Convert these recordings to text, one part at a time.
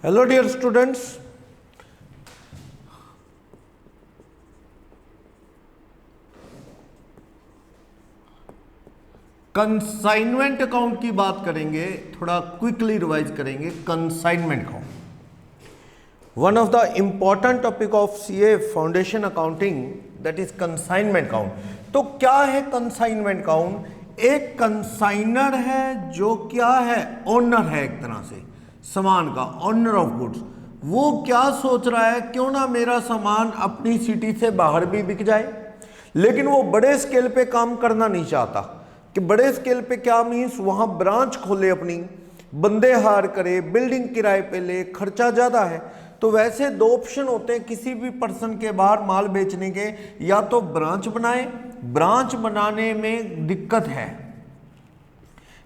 Hello dear students, consignment account की बात करेंगे, थोड़ा क्विकली रिवाइज करेंगे। Consignment account one of the important topic of CA foundation accounting, that is consignment account. तो क्या है कंसाइनमेंट अकाउंट? एक कंसाइनर है जो क्या है, ओनर है, एक तरह से सामान का, ओनर ऑफ गुड्स। वो क्या सोच रहा है, क्यों ना मेरा सामान अपनी सिटी से बाहर भी बिक जाए, लेकिन वो बड़े स्केल पे काम करना नहीं चाहता। कि बड़े स्केल पे क्या मीन्स, वहां ब्रांच खोले, अपनी बंदे हायर करे, बिल्डिंग किराए पे ले, खर्चा ज्यादा है। तो वैसे दो ऑप्शन होते हैं किसी भी पर्सन के बाहर माल बेचने के, या तो ब्रांच बनाए, ब्रांच बनाने में दिक्कत है,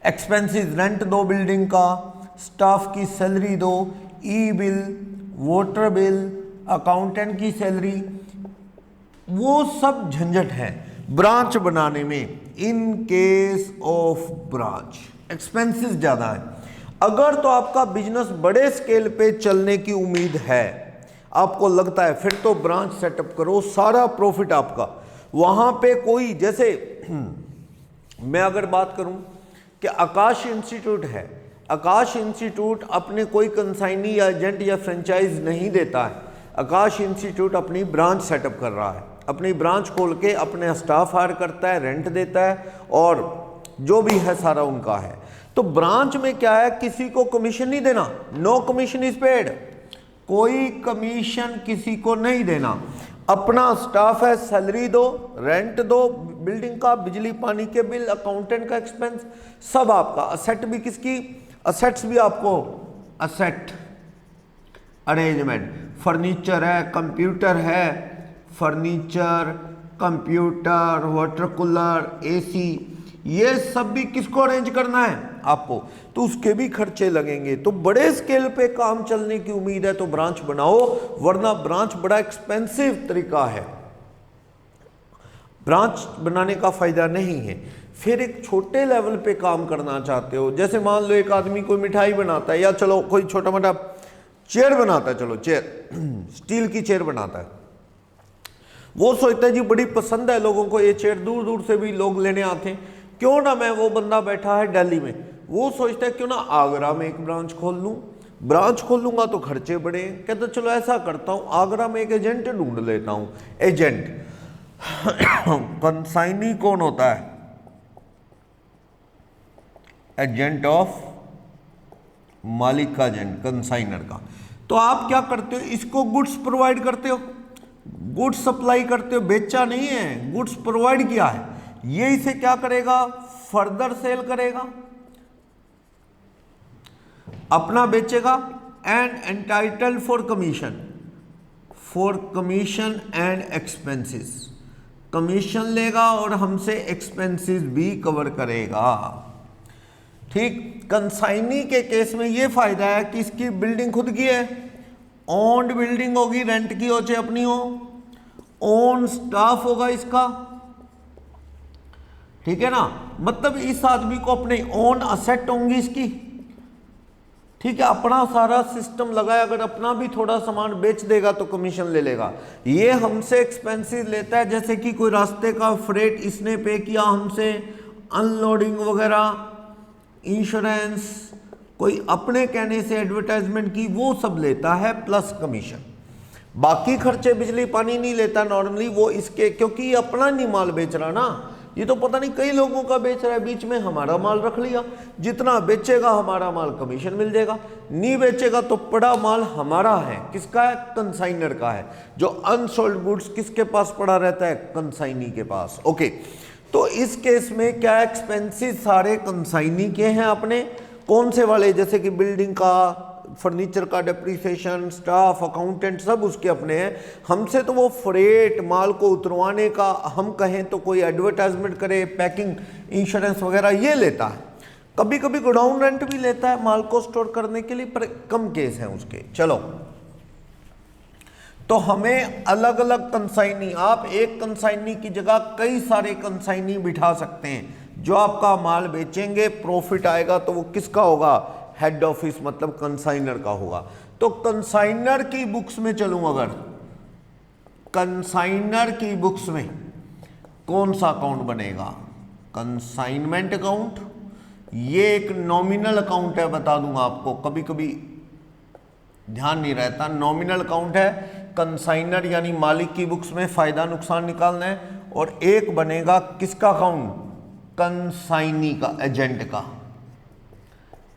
एक्सपेंसेस, रेंट दो बिल्डिंग का, स्टाफ की सैलरी दो, ई बिल, वाटर बिल, अकाउंटेंट की सैलरी, वो सब झंझट है ब्रांच बनाने में। In case of branch expenses ज्यादा है। अगर तो आपका बिजनेस बड़े स्केल पे चलने की उम्मीद है, आपको लगता है, फिर तो ब्रांच सेटअप करो, सारा प्रॉफिट आपका वहां पे। कोई जैसे मैं अगर बात करूं कि आकाश इंस्टीट्यूट है, आकाश इंस्टीट्यूट अपने कोई कंसाइनी या एजेंट या फ्रेंचाइज नहीं देता है। आकाश इंस्टीट्यूट अपनी ब्रांच सेटअप कर रहा है, अपनी ब्रांच खोल के अपने स्टाफ हायर करता है, रेंट देता है, और जो भी है सारा उनका है। तो ब्रांच में क्या है, किसी को कमीशन नहीं देना, नो कमीशन इज पेड, कोई कमीशन किसी को नहीं देना। अपना स्टाफ है, सैलरी दो, रेंट दो, बिल्डिंग का, बिजली पानी के बिल, अकाउंटेंट का एक्सपेंस, सब आपका। असेट भी किसकी, असेट्स भी आपको, असेट अरेंजमेंट, फर्नीचर है, कंप्यूटर है, furniture, computer, water cooler, AC, ये सब भी किसको अरेंज करना है, आपको। तो उसके भी खर्चे लगेंगे। तो बड़े स्केल पे काम चलने की उम्मीद है तो ब्रांच बनाओ, वरना ब्रांच बड़ा एक्सपेंसिव तरीका है, ब्रांच बनाने का फायदा नहीं है। फिर एक छोटे लेवल पे काम करना चाहते हो, जैसे मान लो एक आदमी कोई मिठाई बनाता है, या चलो कोई छोटा मोटा चेयर बनाता है, चलो चेयर स्टील की चेयर बनाता है, वो सोचता है जी बड़ी पसंद है लोगों को ये चेयर, दूर दूर से भी लोग लेने आते हैं, क्यों ना मैं, वो बंदा बैठा है दिल्ली में, वो सोचता है क्यों ना आगरा में एक ब्रांच खोल लूं, ब्रांच खोलूंगा तो खर्चे बढ़े, कहते चलो ऐसा करता हूं, आगरा में एक एजेंट ढूंढ लेता हूं। एजेंट कंसाइनी कौन होता है, एजेंट ऑफ मालिक का एजेंट, कंसाइनर का। तो आप क्या करते हो, इसको गुड्स प्रोवाइड करते हो, गुड्स सप्लाई करते हो, बेचा नहीं है, गुड्स प्रोवाइड किया है। ये इसे क्या करेगा, फर्दर सेल करेगा, अपना बेचेगा, and entitle for commission, for commission and expenses, commission लेगा और हमसे एक्सपेंसेस भी कवर करेगा। ठीक, कंसाइनी के केस में ये फायदा है कि इसकी बिल्डिंग खुद की है, ओन्ड बिल्डिंग होगी, रेंट की हो चाहे अपनी हो, ओन स्टाफ होगा इसका, ठीक है ना, मतलब इस आदमी को अपने ओन असेट होंगी इसकी, ठीक है, अपना सारा सिस्टम लगाए, अगर अपना भी थोड़ा सामान बेच देगा तो कमीशन ले लेगा। ये हमसे एक्सपेंसेस लेता है, जैसे कि कोई रास्ते का फ्रेट इसने पे किया हमसे, अनलोडिंग वगैरह, इंश्योरेंस, कोई अपने कहने से एडवर्टाइजमेंट की, वो सब लेता है प्लस कमीशन। बाकी खर्चे बिजली पानी नहीं लेता नॉर्मली वो इसके, क्योंकि ये अपना नहीं माल बेच रहा ना, ये तो पता नहीं कई लोगों का बेच रहा है, बीच में हमारा माल रख लिया, जितना बेचेगा हमारा माल कमीशन मिल जाएगा, नहीं बेचेगा तो पड़ा माल हमारा है, किसका है, कंसाइनर का है। जो अनसोल्ड गुड्स किसके पास पड़ा रहता है, कंसाइनी के पास। ओके, तो इस केस में क्या एक्सपेंसेस सारे कंसाइनी के हैं अपने, कौन से वाले, जैसे कि बिल्डिंग का, फर्नीचर का डेप्रिसिएशन, स्टाफ, अकाउंटेंट, सब उसके अपने हैं। हमसे तो वो फ्रेट, माल को उतरवाने का, हम कहें तो कोई एडवर्टाइजमेंट करे, पैकिंग, इंश्योरेंस वगैरह ये लेता है। कभी कभी गोडाउन रेंट भी लेता है माल को स्टोर करने के लिए, पर कम केस हैं उसके। चलो, तो हमें अलग अलग कंसाइनी, आप एक कंसाइनी की जगह कई सारे कंसाइनी बिठा सकते हैं, जो आपका माल बेचेंगे, प्रॉफिट आएगा तो वो किसका होगा, हेड ऑफिस मतलब कंसाइनर का होगा। तो कंसाइनर की बुक्स में चलूं, अगर कंसाइनर की बुक्स में कौन सा अकाउंट बनेगा? Consignment account. ये एक नॉमिनल अकाउंट है, बता दूंगा आपको, कभी कभी ध्यान नहीं रहता। नॉमिनल अकाउंट है, कंसाइनर यानी मालिक की बुक्स में फायदा नुकसान निकालना है। और एक बनेगा किसका अकाउंट? कंसाइनी का, एजेंट का,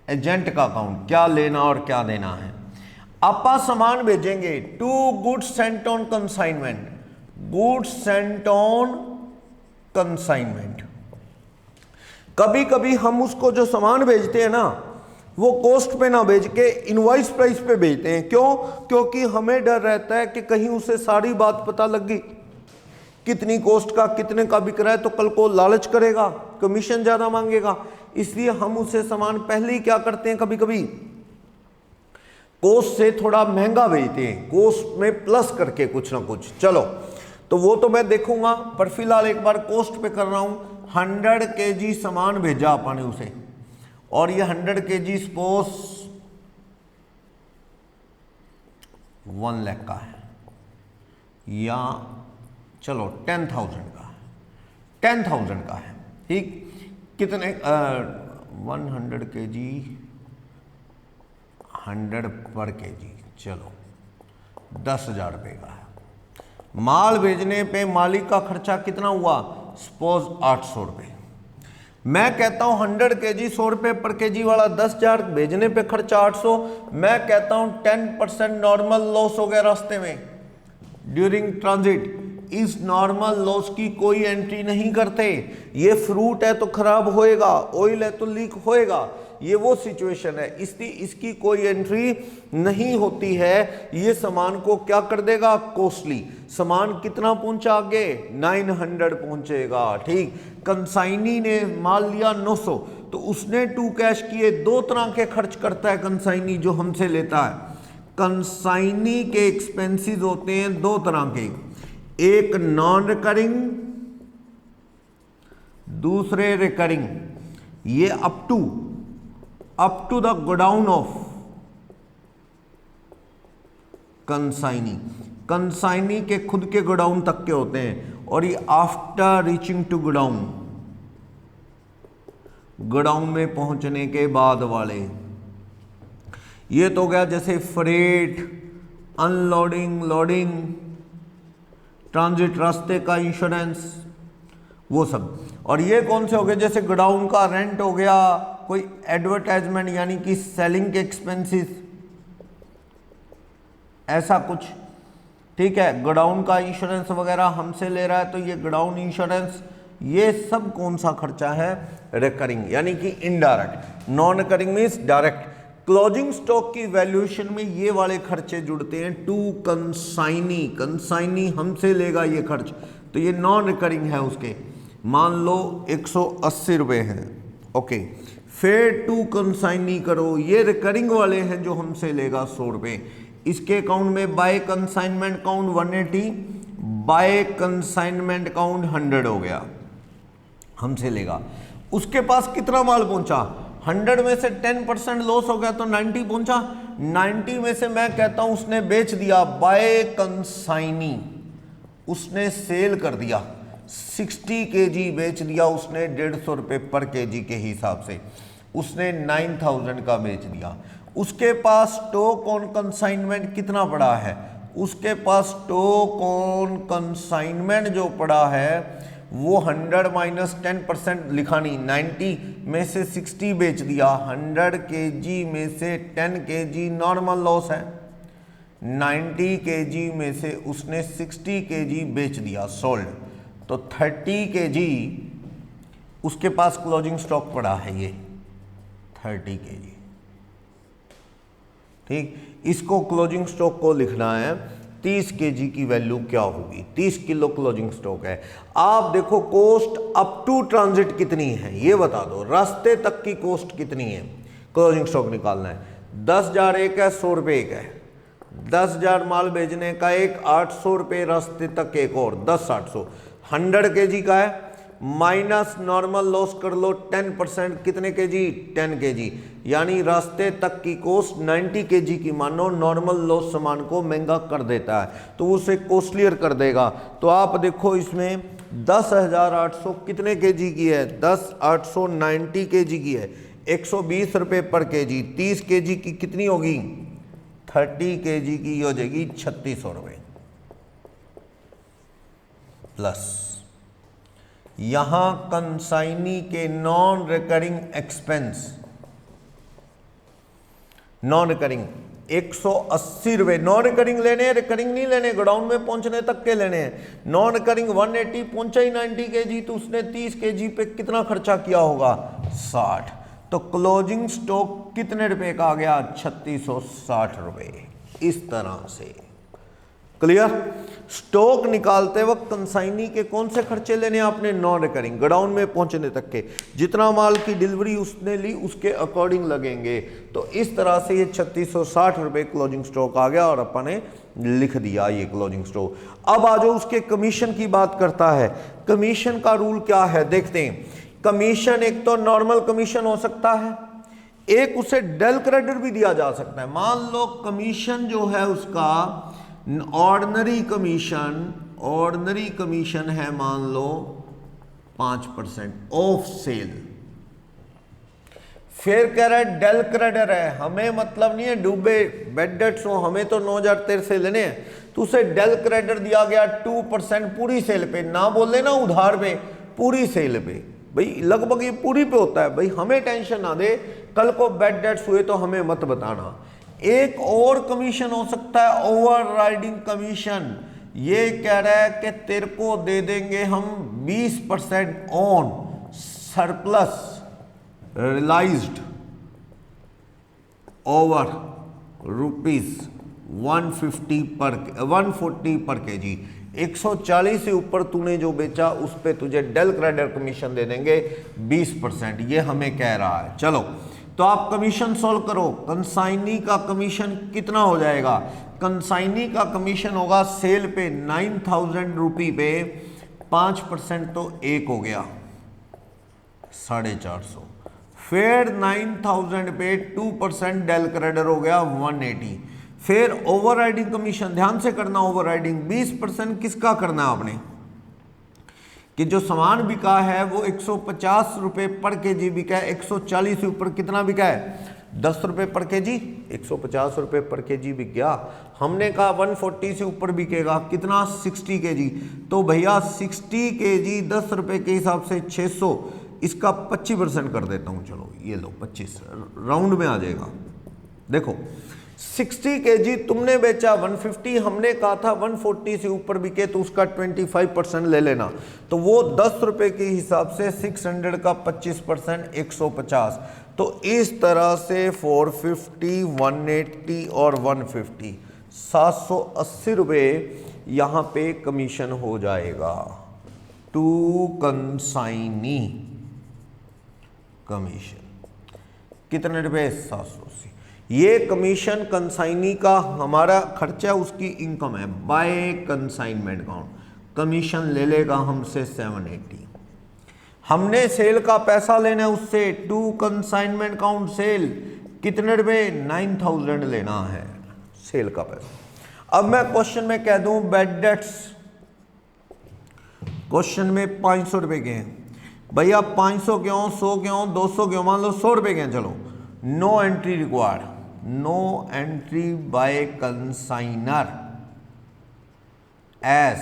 एजेंट का अकाउंट, क्या लेना और क्या देना है। आपा सामान भेजेंगे, to goods sent on consignment, goods sent on consignment. कभी कभी हम उसको जो सामान भेजते हैं ना, वो कॉस्ट पे ना भेज के इनवॉइस प्राइस पे भेजते हैं। क्यों? क्योंकि हमें डर रहता है कि कहीं उसे सारी बात पता लग गई, कितनी कॉस्ट का, कितने का बिक रहा है, तो कल को लालच करेगा, कमीशन ज्यादा मांगेगा। इसलिए हम उसे सामान पहले ही क्या करते हैं, कभी कभी कॉस्ट से थोड़ा महंगा भेजते हैं, कॉस्ट में प्लस करके कुछ ना कुछ। चलो, तो वो तो मैं देखूंगा, पर फिलहाल एक बार कॉस्ट पे कर रहा हूं। 100 kg सामान भेजा आपने उसे, और ये 100 kg सपोज 1 लाख का है, या चलो 10,000 का, 10,000 का है, ठीक। कितने 100 kg 100 पर kg, चलो 10,000 रुपये का है। माल भेजने पे मालिक का खर्चा कितना हुआ? सपोज 800 रुपये। मैं कहता हूं 100 kg 100 रुपये पर kg वाला 10,000, भेजने पे खर्चा 800। मैं कहता हूं 10% नॉर्मल लॉस हो गया रास्ते में ड्यूरिंग ट्रांजिट। इस नॉर्मल लॉस की कोई एंट्री नहीं करते। ये फ्रूट है तो खराब होएगा, ऑयल है तो लीक होएगा, ये वो सिचुएशन है, इसलिए इसकी कोई एंट्री नहीं होती है। ये सामान को क्या कर देगा? कॉस्टली। सामान कितना पहुंचा आगे? 900 पहुंचेगा, ठीक। कंसाइनी ने माल लिया 900, तो उसने 2 कैश किए। 2 तरह के खर्च करता है कंसाइनी जो हमसे लेता है। कंसाइनी के एक्सपेंसेस होते हैं 2 तरह के, एक नॉन रिकरिंग, दूसरे रिकरिंग। ये up to the godown of consignee, consignee के खुद के गोडाउन तक के होते हैं। और ये after reaching to godown, godown में पहुंचने के बाद वाले। ये तो गया जैसे फ्रेट, अनलोडिंग, लोडिंग, ट्रांजिट, रास्ते का इंश्योरेंस, वो सब। और ये कौन से हो गए? जैसे गोडाउन का रेंट हो गया, कोई एडवर्टाइजमेंट यानी कि सेलिंग के एक्सपेंसेस, ऐसा कुछ, ठीक है। गोडाउन का इंश्योरेंस वगैरह हमसे ले रहा है, तो ये गोडाउन इंश्योरेंस, ये सब कौन सा खर्चा है? रिकरिंग यानी कि indirect. Non recurring means direct. Closing stock की वैल्यूएशन में ये वाले खर्चे जुड़ते हैं टू कंसाइनी, कंसाइनी हमसे लेगा ये खर्च, तो ये नॉन रिकरिंग है उसके। मान लो 180 रुपये हैं, ओके। फिर टू कंसाइनी करो, ये रिकरिंग वाले हैं जो हमसे लेगा 100 रुपये। इसके अकाउंट में by consignment account 180, by consignment account 100 हो गया, हमसे लेगा। उसके पास कितना माल पहुंचा? 100 में से 10% लॉस हो गया तो 90 पहुंचा। 90 में से मैं कहता हूं उसने बेच दिया बाय कंसाइनी, उसने सेल कर दिया, 60 kg बेच दिया उसने 150 रुपये पर kg के हिसाब से, उसने 9,000 का बेच दिया। उसके पास स्टॉक ऑन कंसाइनमेंट कितना पड़ा है? उसके पास स्टॉक ऑन कंसाइनमेंट जो पड़ा है वो 100 माइनस 10% लिखा नहीं, 90 में से 60 बेच दिया, 100 kg में से 10 kg नॉर्मल लॉस है, 90 kg में से उसने 60 kg बेच दिया, सोल्ड, तो 30 kg उसके पास क्लोजिंग स्टॉक पड़ा है, ये 30 kg, ठीक। इसको क्लोजिंग स्टॉक को लिखना है, 30 kg की वैल्यू क्या होगी? 30 किलो क्लोजिंग स्टॉक है। आप देखो कोस्ट अप टू ट्रांजिट कितनी है ये बता दो, रास्ते तक की कोस्ट कितनी है, क्लोजिंग स्टॉक निकालना है। 10,000 एक है, 100 रुपये एक है, 10,000 माल भेजने का एक, 800 रुपये रास्ते तक एक और, 10 800, 100 kg का है। माइनस नॉर्मल लॉस कर लो 10%, कितने केजी, 10 केजी, यानी रास्ते तक की कॉस्ट 90 केजी की मानो नॉर्मल लॉस सामान को महंगा कर देता है, तो उसे कॉस्टलियर कर देगा। तो आप देखो इसमें 10,800 कितने केजी की है, 10,890 केजी की है, 120 रुपये पर केजी, 30 केजी की कितनी होगी, 30 केजी की हो जाएगी 3600 रुपये प्लस। यहां कंसाइनी के non recurring expense, non recurring 180 रुपये, नॉन रिकरिंग लेने हैं, रिकरिंग नहीं लेने, गोडाउन में पहुंचने तक के लेने हैं। नॉन रिकरिंग 180 पहुंचा ही 90 केजी, तो उसने 30 केजी पे कितना खर्चा किया होगा, 60। तो क्लोजिंग स्टॉक कितने रुपए का आ गया, 3660 रुपये। इस तरह से क्लियर। स्टॉक निकालते वक्त कंसाइनी के कौन से खर्चे लेने आपने, नॉन रिकरिंग, गोडाउन में पहुंचने तक के, जितना माल की डिलीवरी उसने ली उसके अकॉर्डिंग लगेंगे। तो इस तरह से ये 3660 रुपये क्लोजिंग स्टॉक आ गया और अपन ने लिख दिया ये क्लोजिंग स्टॉक। अब आ जाओ उसके कमीशन की बात करता है। कमीशन का रूल क्या है देखते हैं। कमीशन एक तो नॉर्मल कमीशन हो सकता है, एक उसे डेल क्रेडिट भी दिया जा सकता है। मान लो कमीशन जो है उसका ऑर्डिनरी कमीशन है मान लो 5% ऑफ सेल, फिर कह रहा है डेल क्रेडिट है, हमें मतलब नहीं है डूबे बेड डेट्स हो, हमें तो 9,000 तेरे से लेने हैं, तो उसे डेल क्रेडिट दिया गया 2% पूरी सेल पे, ना बोले ना उधार पे, पूरी सेल पे। भाई लगभग ये पूरी पे होता है, भाई हमें टेंशन ना दे, कल को बेड डेट्स हुए तो हमें मत बताना। एक और कमीशन हो सकता है ओवरराइडिंग कमीशन, ये कह रहा है कि तेरे को दे देंगे हम 20% ऑन सरप्लस रियलाइज्ड ओवर ₹140 पर केजी। 140 से ऊपर तूने जो बेचा उस पे तुझे डेल क्रेडिट कमीशन दे देंगे 20%, ये हमें कह रहा है। चलो तो आप कमीशन सोल्व करो। कंसाइनी का कमीशन कितना हो जाएगा, कंसाइनी का कमीशन होगा सेल पे 9,000 रुपये पे 5% तो एक हो गया 450, फिर 9,000 पे 2% डेल क्रेडिट हो गया 180, फिर ओवरराइडिंग कमीशन ध्यान से करना, ओवरराइडिंग 20% किसका करना है आपने, कि जो सामान बिका है वो 150 रुपये पर केजी बिका है, 140 से ऊपर कितना बिका है 10 रुपये पर केजी, 150 रुपये पर केजी बिक गया। हमने कहा 140 से ऊपर बिकेगा कितना 60 केजी, तो भैया 60 केजी 10 रुपये के हिसाब से 600, इसका 25% कर देता हूँ, चलो ये लो 25 राउंड में आ जाएगा। देखो 60 केजी तुमने बेचा 150, हमने कहा था 140 से ऊपर बिके तो उसका 25% ले लेना, तो वो 10 रुपये के हिसाब से 600 का 25% 150, तो इस तरह से 450, 180 और 150 780 रुपये यहाँ पे कमीशन हो जाएगा टू कंसाइनी कमीशन। कितने रुपये 780। ये कमीशन कंसाइनी का हमारा खर्चा उसकी इनकम है बाय कंसाइनमेंट काउंट, कमीशन ले लेगा हमसे 780। हमने सेल का पैसा लेना है उससे टू कंसाइनमेंट काउंट सेल, कितने रुपये 9,000 लेना है सेल का पैसा। अब मैं क्वेश्चन में कह दूं बेड डेट्स क्वेश्चन में 500 रुपये के हैं, भैया 500 क्यों, 100 क्यों, 200 क्यों, मान लो 100 रुपये के हैं, चलो no entry required, no entry by consignor as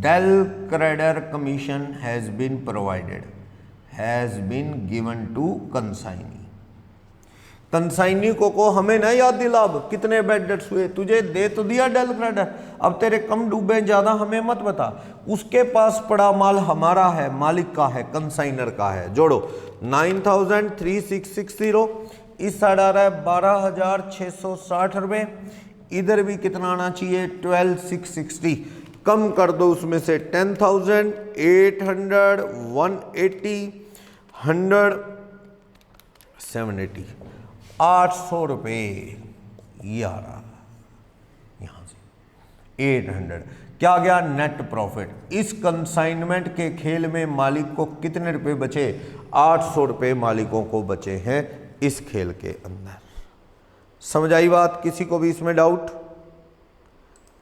del credit commission has been provided, has been given to consignee. Consignee को हमें ना याद दिला अब कितने बेड डेट्स हुए, तुझे दे तो दिया डेल क्रेडिट, अब तेरे कम डूबे ज्यादा हमें मत बता, उसके पास पड़ा माल हमारा है, मालिक का है, कंसाइनर का है। जोड़ो 9,3660, इस साइड आ रहा है 12,660 रुपये, इधर भी कितना आना चाहिए 12,660, कम कर दो उसमें से 10,000, 800, 180, 100, 780, 800 रुपये ये आ रहा यहाँ से 800। क्या गया? Net profit. इस कंसाइनमेंट के खेल में मालिक को कितने रुपए बचे? 800 रुपये मालिकों को बचे हैं इस खेल के अंदर। समझ आई बात? किसी को भी इसमें डाउट,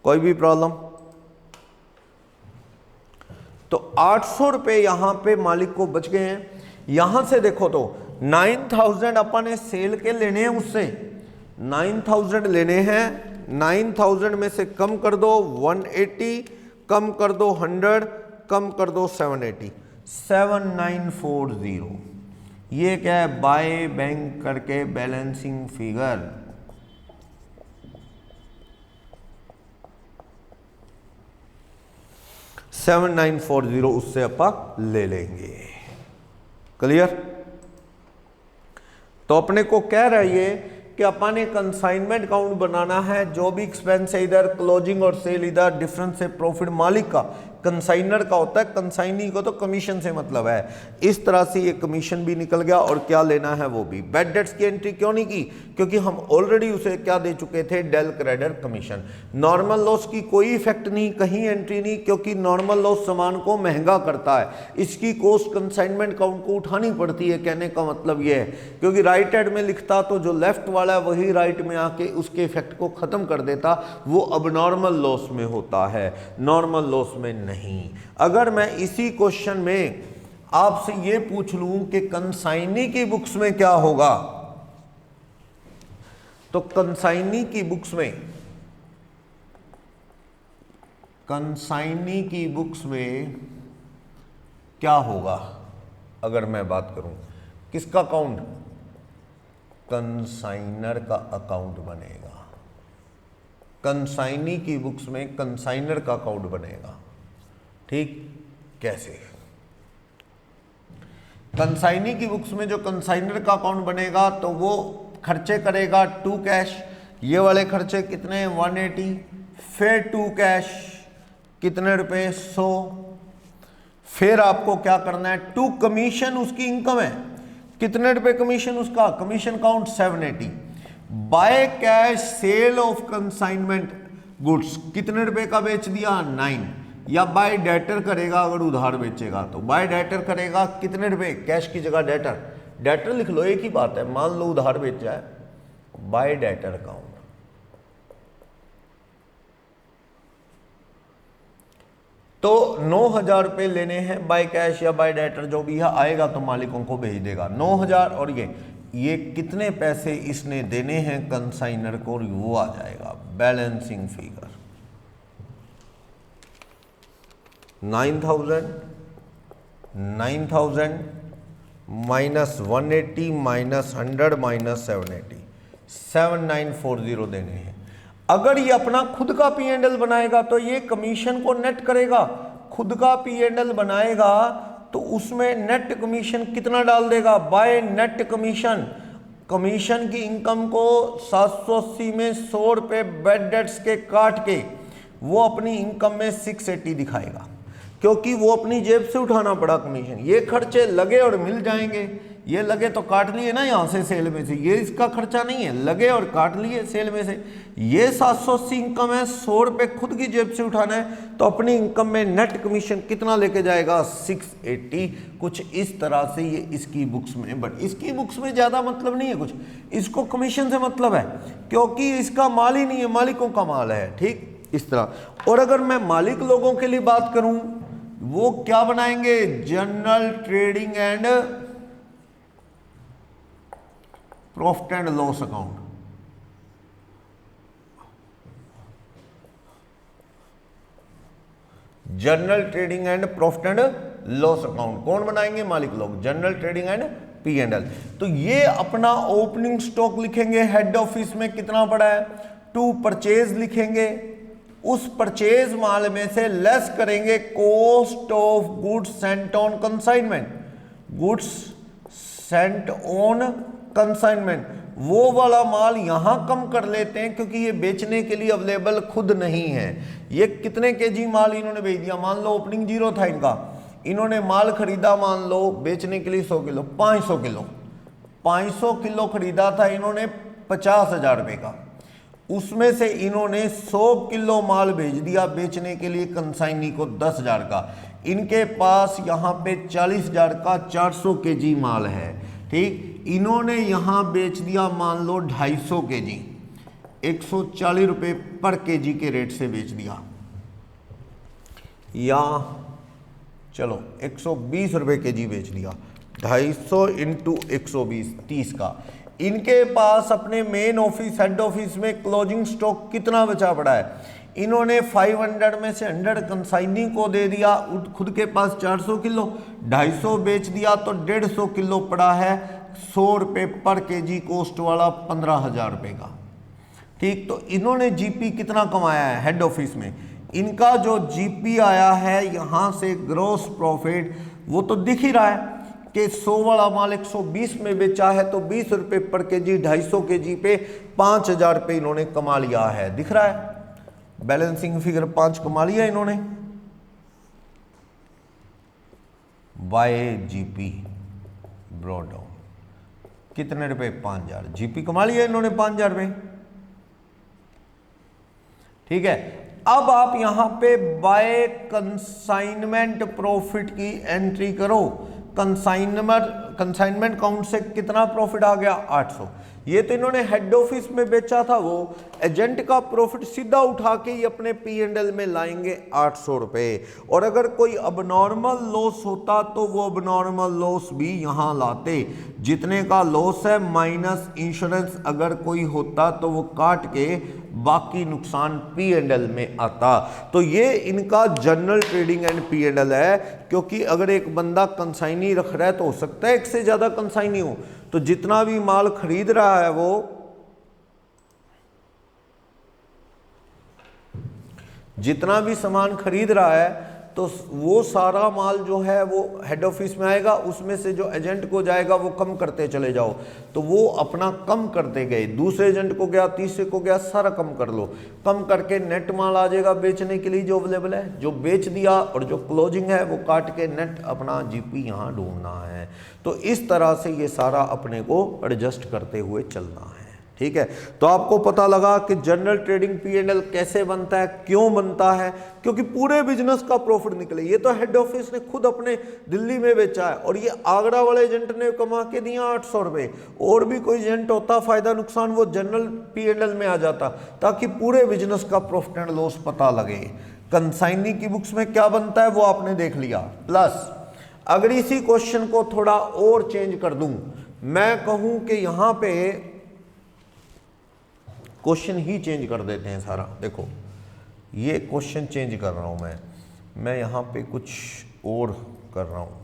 कोई भी प्रॉब्लम? तो 800 रुपये यहां पे मालिक को बच गए हैं। यहां से देखो तो 9000 अपन ने सेल के लेने हैं, उससे 9000 लेने हैं। 9000 में से कम कर दो 180, कम कर दो 100, कम कर दो 780, 7940। ये क्या है? बाय बैंक करके बैलेंसिंग फिगर। $7940 उससे अपन ले लेंगे। क्लियर? तो अपने को कह रहा है ये कि अपन ने कंसाइनमेंट अकाउंट बनाना है। जो भी एक्सपेंस है इधर, क्लोजिंग और सेल इधर, डिफरेंस से प्रॉफिट मालिक का, कंसाइनर का होता है, कंसाइनी को तो कमीशन से मतलब है। इस तरह से ये कमीशन भी निकल गया और क्या लेना है वो भी। बैड डेट्स की एंट्री क्यों नहीं की? क्योंकि हम ऑलरेडी उसे क्या दे चुके थे? Del creditor commission. Normal loss की कोई इफेक्ट नहीं, कहीं एंट्री नहीं, क्योंकि नॉर्मल लॉस सामान को महंगा करता है, इसकी कॉस्ट कंसाइनमेंट अकाउंट को उठानी पड़ती है। कहने का मतलब ये है, क्योंकि राइट हैंड में लिखता तो जो लेफ्ट वाला है वही राइट में आके उसके इफेक्ट को खत्म कर देता, वो अब नॉर्मल लॉस में होता है, नॉर्मल लॉस में नहीं। अगर मैं इसी क्वेश्चन में आपसे ये पूछ लूं कि कंसाइनी की बुक्स में क्या होगा, तो कंसाइनी की बुक्स में, कंसाइनी की बुक्स में क्या होगा? अगर मैं बात करूं किसका अकाउंट? कंसाइनर का अकाउंट बनेगा। कंसाइनी की बुक्स में कंसाइनर का अकाउंट बनेगा। ठीक? कैसे? कंसाइनी की बुक्स में जो कंसाइनर का अकाउंट बनेगा तो वो खर्चे करेगा टू कैश। ये वाले खर्चे कितने? 180। फिर टू कैश कितने रुपए? 100। फिर आपको क्या करना है? टू कमीशन, उसकी इनकम है, कितने रुपए कमीशन उसका? Commission count 780। By cash cell of consignment goods, कितने रुपए का बेच दिया? 9। या बाय डेटर करेगा, अगर उधार बेचेगा तो बाय डेटर करेगा कितने रुपए? कैश की जगह डेटर, डेटर लिख लो, एक ही बात है। मान लो उधार बेच जाए, बाय डेटर अकाउंट। तो 9000 रुपये लेने हैं बाय कैश या बाय डेटर, जो भी है आएगा तो मालिकों को भेज देगा 9000। और ये कितने पैसे इसने देने हैं कंसाइनर को, वो आ जाएगा balancing figure. 9000 minus 180 minus 100 minus 780, 7940 देने हैं। अगर ये अपना खुद का P&L बनाएगा तो ये कमीशन को नेट करेगा। खुद का P&L बनाएगा तो उसमें नेट कमीशन कितना डाल देगा? बाय नेट कमीशन, कमीशन की इनकम को 780 में 100 रुपये बैड डेट्स के काट के वो अपनी इनकम में 680 दिखाएगा, क्योंकि वो अपनी जेब से उठाना पड़ा कमीशन। ये खर्चे लगे और मिल जाएंगे, ये लगे तो काट लिए ना यहाँ से सेल में से, ये इसका खर्चा नहीं है, लगे और काट लिए सेल में से। ये 780 इनकम है, 100 रुपये खुद की जेब से उठाना है, तो अपनी इनकम में नेट कमीशन कितना लेके जाएगा? 680। कुछ इस तरह से ये इसकी बुक्स में, बट इसकी बुक्स में ज़्यादा मतलब नहीं है कुछ, इसको कमीशन से मतलब है, क्योंकि इसका माल ही नहीं है, मालिकों का माल है। ठीक? इस तरह। और अगर मैं मालिक लोगों के लिए बात करूं, वो क्या बनाएंगे? General trading and profit and loss account. General trading and profit and loss account कौन बनाएंगे? मालिक लोग। General trading and P&L। तो ये अपना ओपनिंग स्टॉक लिखेंगे, हेड ऑफिस में कितना पड़ा है, टू परचेज लिखेंगे, उस परचेज माल में से लेस करेंगे cost of goods sent on consignment, goods sent on consignment. वो वाला माल यहां कम कर लेते हैं क्योंकि ये बेचने के लिए अवेलेबल खुद नहीं है। ये कितने केजी माल इन्होंने भेज दिया? मान लो ओपनिंग 0 था इनका, इन्होंने माल खरीदा मान लो बेचने के लिए 100 किलो, 500 किलो, 500 किलो खरीदा था इन्होंने 50,000 रुपये का। उसमें से इन्होंने 100 किलो माल भेज दिया बेचने के लिए कंसाइनी को 10,000 का। इनके पास यहाँ पे 40,000 का 400 केजी माल है, ठीक। इन्होंने यहाँ बेच दिया मान लो 250 केजी, 140 रुपये पर केजी के रेट से बेच दिया, या चलो 120 रुपये केजी बेच दिया, 250 इंटू 120, 30 का। इनके पास अपने मेन ऑफिस हेड ऑफिस में क्लोजिंग स्टॉक कितना बचा पड़ा है? इन्होंने 500 में से 100 कंसाइनी को दे दिया, खुद के पास 400 किलो, 250 बेच दिया तो 150 किलो पड़ा है, 100 रुपये पर केजी कॉस्ट वाला, 15,000 रुपये का, ठीक। तो इन्होंने जीपी कितना कमाया है हेड ऑफिस में? इनका जो जीपी आया है यहाँ से ग्रॉस प्रॉफिट, वो तो दिख ही रहा है कि 100 वाला माल 120 में बेचा है तो 20 रुपये पर केजी, 250 केजी पे 5,000 रुपये इन्होंने कमा लिया है, दिख रहा है बैलेंसिंग फिगर 5 कमा लिया इन्होंने बाय जीपी ब्रॉड डाउन। कितने रुपए? 5,000। जीपी कमा लिया इन्होंने 5,000 रुपये, ठीक है। अब आप यहां पे बाय कंसाइनमेंट प्रॉफिट की एंट्री करो। कंसाइनमेंट काउंट से कितना प्रॉफिट आ गया? 800। ये तो इन्होंने हेड ऑफिस में बेचा था, वो एजेंट का प्रॉफिट सीधा उठा के ही अपने P&L में लाएंगे 800 रुपये। और अगर कोई अबनॉर्मल लॉस होता तो वो अबनॉर्मल लॉस भी यहाँ लाते। जितने का लॉस है माइनस इंश्योरेंस अगर कोई होता तो वो काट के बाकी नुकसान P&L में आता। तो ये इनका जनरल ट्रेडिंग एंड P&L है, क्योंकि अगर एक बंदा कंसाइनी रख रहा है तो हो सकता है एक से ज्यादा कंसाइनी हो, तो जितना भी माल खरीद रहा है वो जितना भी सामान खरीद रहा है तो वो सारा माल जो है वो हेड ऑफिस में आएगा, उसमें से जो एजेंट को जाएगा वो कम करते चले जाओ, तो वो अपना कम करते गए, दूसरे एजेंट को गया, तीसरे को गया, सारा कम कर लो, कम करके नेट माल आ जाएगा बेचने के लिए जो अवेलेबल है, जो बेच दिया और जो क्लोजिंग है वो काट के नेट अपना जीपी यहाँ ढूंढना है। तो इस तरह से ये सारा अपने को एडजस्ट करते हुए चलना है, ठीक है। तो आपको पता लगा कि जनरल ट्रेडिंग P&L कैसे बनता है, क्यों बनता है, क्योंकि पूरे बिजनेस का प्रॉफिट निकले। ये तो हेड ऑफिस ने खुद अपने दिल्ली में बेचा है और ये आगरा वाले एजेंट ने कमा के दिया 800 रुपये। और भी कोई एजेंट होता फायदा नुकसान वो जनरल P&L में आ जाता, ताकि पूरे बिजनेस का प्रॉफिट एंड लॉस पता लगे। कंसाइनी की बुक्स में क्या बनता है वो आपने देख लिया। प्लस अगर इसी क्वेश्चन को थोड़ा और चेंज कर दूं, मैं कहूं कि यहां पे क्वेश्चन ही चेंज कर देते हैं सारा। देखो ये क्वेश्चन चेंज कर रहा हूं मैं यहां पे कुछ और कर रहा हूं।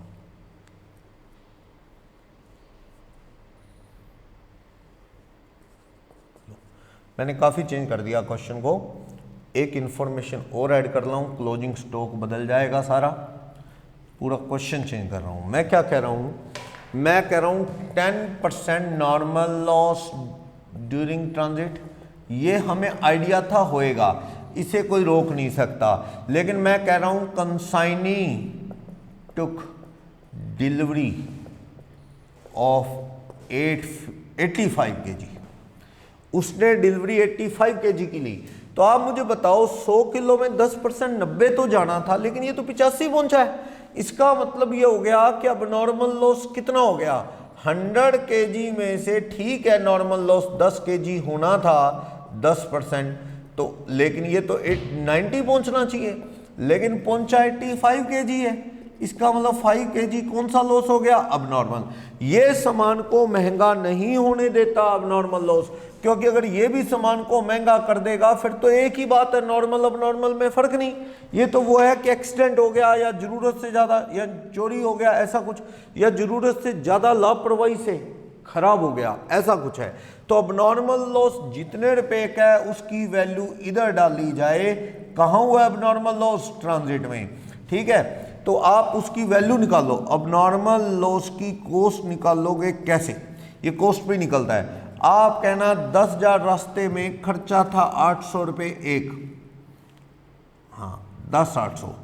मैंने काफी चेंज कर दिया क्वेश्चन को, एक इंफॉर्मेशन और ऐड कर रहा हूं, क्लोजिंग स्टॉक बदल जाएगा सारा, पूरा क्वेश्चन चेंज कर रहा हूं। मैं क्या कह रहा हूं? मैं कह रहा हूं 10% नॉर्मल लॉस ड्यूरिंग ट्रांजिट। ये हमें आइडिया था होएगा, इसे कोई रोक नहीं सकता, लेकिन मैं कह रहा हूं consignee took delivery of 85 kg, उसने डिलीवरी 85 kg की ली। तो आप मुझे बताओ 100 किलो में 10% 90 तो जाना था, लेकिन ये तो 85 पहुंचा है। इसका मतलब ये हो गया कि अब नॉर्मल लॉस कितना हो गया? 100 kg में से, ठीक है नॉर्मल लॉस 10 kg होना था 10%, तो लेकिन ये तो 90 पहुंचना चाहिए, लेकिन पहुंचा 85 kg है। इसका मतलब 5 kg कौन सा लॉस हो गया? अब नॉर्मल। ये सामान को महंगा नहीं होने देता अब नॉर्मल लॉस, क्योंकि अगर ये भी सामान को महंगा कर देगा फिर तो एक ही बात है, नॉर्मल अब नॉर्मल में फर्क नहीं। ये तो वो है कि एक्सीडेंट हो गया या जरूरत से ज्यादा, या चोरी हो गया ऐसा कुछ, या जरूरत से ज्यादा लापरवाही से खराब हो गया ऐसा कुछ है। तो अब नॉर्मल लॉस जितने रुपए का है उसकी वैल्यू इधर डाली जाए। कहाँ हुआ है अब नॉर्मल लॉस? ट्रांजिट में, ठीक है। तो आप उसकी वैल्यू निकालो। अब नॉर्मल लॉस की कॉस्ट निकालोगे कैसे? ये कॉस्ट पे निकलता है। आप कहना 10,000 रास्ते में खर्चा था 800 रुपये एक, हाँ 10,800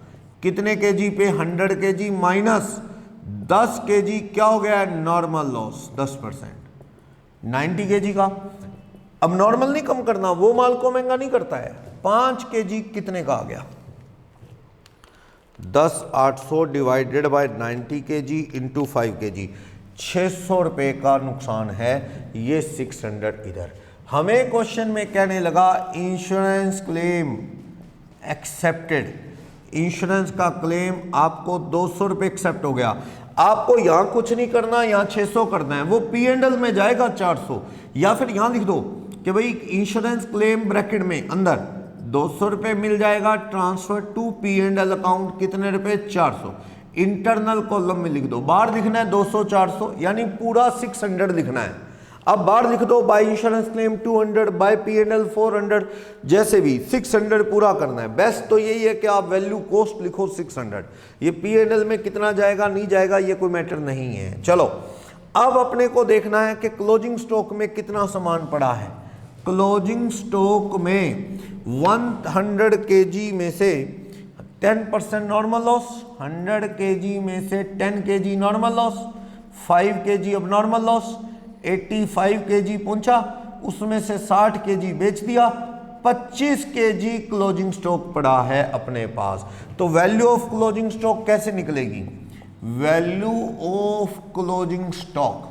कितने केजी पे? 100 kg माइनस 10 kg क्या हो गया? नॉर्मल लॉस 10%, 90 kg का। अब नॉर्मल नहीं कम करना, वो माल को महंगा नहीं करता है। 5 kg कितने का आ गया? 10,800 divided by 90 kg into 5 kg, 600 रुपये का नुकसान है। ये 600 इधर। हमें क्वेश्चन में कहने लगा इंश्योरेंस क्लेम एक्सेप्टेड, इंश्योरेंस का क्लेम आपको 200 रुपये एक्सेप्ट हो गया। आपको यहां कुछ नहीं करना, यहां 600 करना है, वो P&L में जाएगा 400, या फिर यहां लिख दो कि भाई इंश्योरेंस क्लेम ब्रैकेट में अंदर 200 रुपये मिल जाएगा, ट्रांसफर टू P&L अकाउंट कितने रुपए? 400। इंटरनल कॉलम में लिख दो, बाहर लिखना है 200 400, यानी पूरा 600 लिखना है। अब बाहर लिख दो by insurance claim 200, bye P&L 400, जैसे भी 600 पूरा करना है। बेस्ट तो यही है कि आप वैल्यू कॉस्ट लिखो 600, ये P&L में कितना जाएगा नहीं जाएगा ये कोई मैटर नहीं है। चलो अब अपने को देखना है कि क्लोजिंग स्टॉक में कितना सामान पड़ा है। क्लोजिंग स्टॉक में 100 kg में से 10% नॉर्मल लॉस, 100 kg में से 10 kg नॉर्मल लॉस, 5 kg अब नॉर्मल लॉस, 85 kg पहुंचा, उसमें से 60 kg बेच दिया, 25 kg क्लोजिंग स्टॉक पड़ा है अपने पास। तो वैल्यू ऑफ क्लोजिंग स्टॉक कैसे निकलेगी? Value of closing stock,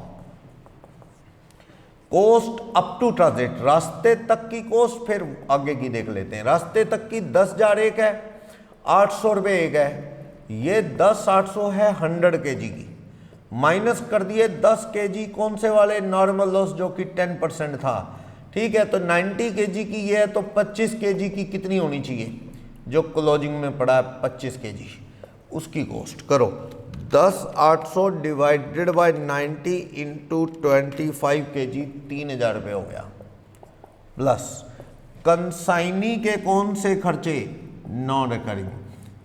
cost up to transit, रास्ते तक की कॉस्ट, फिर आगे की देख लेते हैं। रास्ते तक की 10,000 एक है, 800 रुपये एक है, ये 10,800 है 100 kg की, माइनस कर दिए 10 kg कौन से वाले? नॉर्मल लॉस जो कि 10% था। ठीक है, तो 90 kg की ये है, तो 25 kg की कितनी होनी चाहिए? जो क्लोजिंग में पड़ा है 25 kg, उसकी कॉस्ट करो 10,800 डिवाइडेड बाय 90 इंटू 25 kg, 3,000 रुपये हो गया। प्लस कंसाइनी के कौन से खर्चे? नॉन रिकरिंग,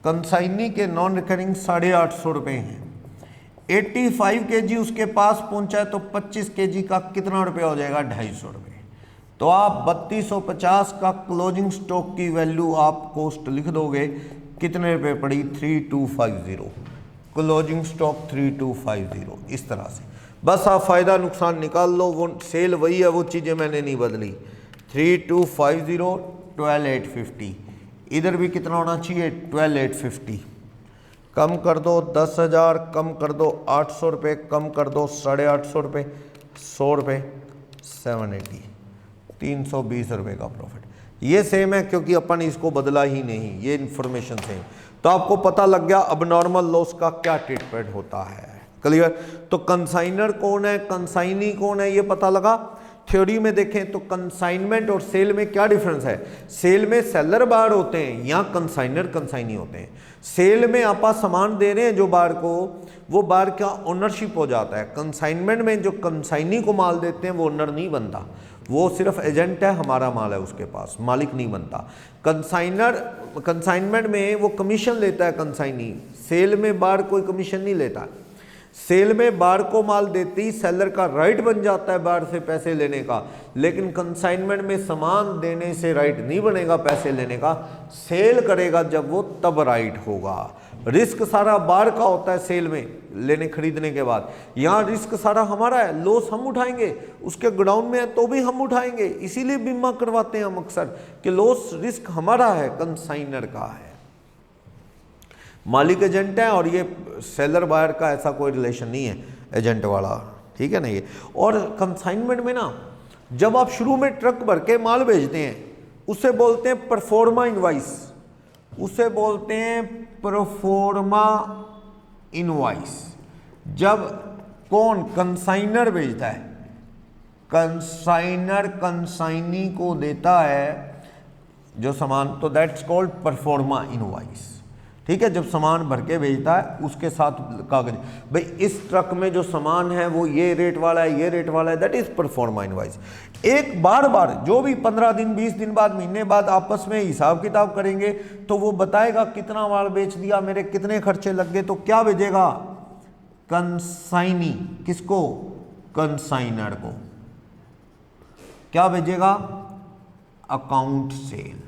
कंसाइनी के नॉन रिकरिंग 850 रुपये हैं। 85 kg उसके पास पहुंचा है, तो 25 kg का कितना रुपया हो जाएगा? 250 रुपये। तो आप 3250 का क्लोजिंग स्टॉक की वैल्यू आप कॉस्ट लिख दोगे, कितने रुपये पड़ी? 3250, क्लोजिंग स्टॉक 3250। इस तरह से बस आप फायदा नुकसान निकाल लो, वो सेल वही है, वो चीज़ें मैंने नहीं बदली। 3250 12850, इधर भी कितना होना चाहिए? 12850। कम कर दो 10,000, कम कर दो 800 रुपये, कम कर दो 850 रुपये, 100 रुपये, 780, 320 रुपये का प्रॉफिट। ये सेम है क्योंकि अपन इसको बदला ही नहीं, ये इन्फॉर्मेशन सेम। तो आपको पता लग गया अब नॉर्मल लॉस का क्या ट्रीटमेंट होता है। क्लियर? तो कंसाइनर कौन है, कंसाइनी कौन है, ये पता लगा। थ्योरी में देखें तो कंसाइनमेंट और सेल में क्या डिफरेंस है? सेल में सेलर बाहर होते हैं, यहाँ कंसाइनर कंसाइनी होते हैं। सेल में आप सामान दे रहे हैं जो बार को, वो बार का ओनरशिप हो जाता है। कंसाइनमेंट में जो कंसाइनी को माल देते हैं वो ओनर नहीं बनता, वो सिर्फ एजेंट है, हमारा माल है उसके पास, मालिक नहीं बनता। कंसाइनमेंट में वो कमीशन लेता है कंसाइनी, सेल में बार कोई कमीशन नहीं लेता। सेल में बार को माल देते ही सेलर का राइट बन जाता है बार से पैसे लेने का, लेकिन कंसाइनमेंट में सामान देने से राइट नहीं बनेगा पैसे लेने का, सेल करेगा जब वो तब राइट होगा। रिस्क सारा बार का होता है सेल में लेने खरीदने के बाद, यहाँ रिस्क सारा हमारा है, लॉस हम उठाएंगे, उसके गोडाउन में है तो भी हम उठाएंगे, इसीलिए बीमा करवाते हैं हम अक्सर कि लॉस रिस्क हमारा है, कंसाइनर का है। मालिक एजेंट है और ये सेलर बायर का ऐसा कोई रिलेशन नहीं है एजेंट वाला, ठीक है ना ये। और कंसाइनमेंट में ना जब आप शुरू में ट्रक भर के माल भेजते हैं उसे बोलते हैं परफॉर्मा इनवाइस, उसे बोलते हैं परफॉर्मा इनवाइस। जब कौन कंसाइनर भेजता है, कंसाइनर कंसाइनी को देता है जो सामान, तो दैट्स कॉल्ड परफॉर्मा इनवाइस, ठीक है। जब सामान भर के भेजता है उसके साथ कागज, भाई इस ट्रक में जो सामान है वो ये रेट वाला है, ये रेट वाला है, दैट इज परफॉर्मा इनवाइस। एक बार बार जो भी 15 दिन 20 दिन बाद महीने बाद आपस में हिसाब किताब करेंगे तो वो बताएगा कितना माल बेच दिया, मेरे कितने खर्चे लग गए, तो क्या भेजेगा कंसाइनी, किसको, कंसाइनर को, क्या भेजेगा अकाउंट सेल।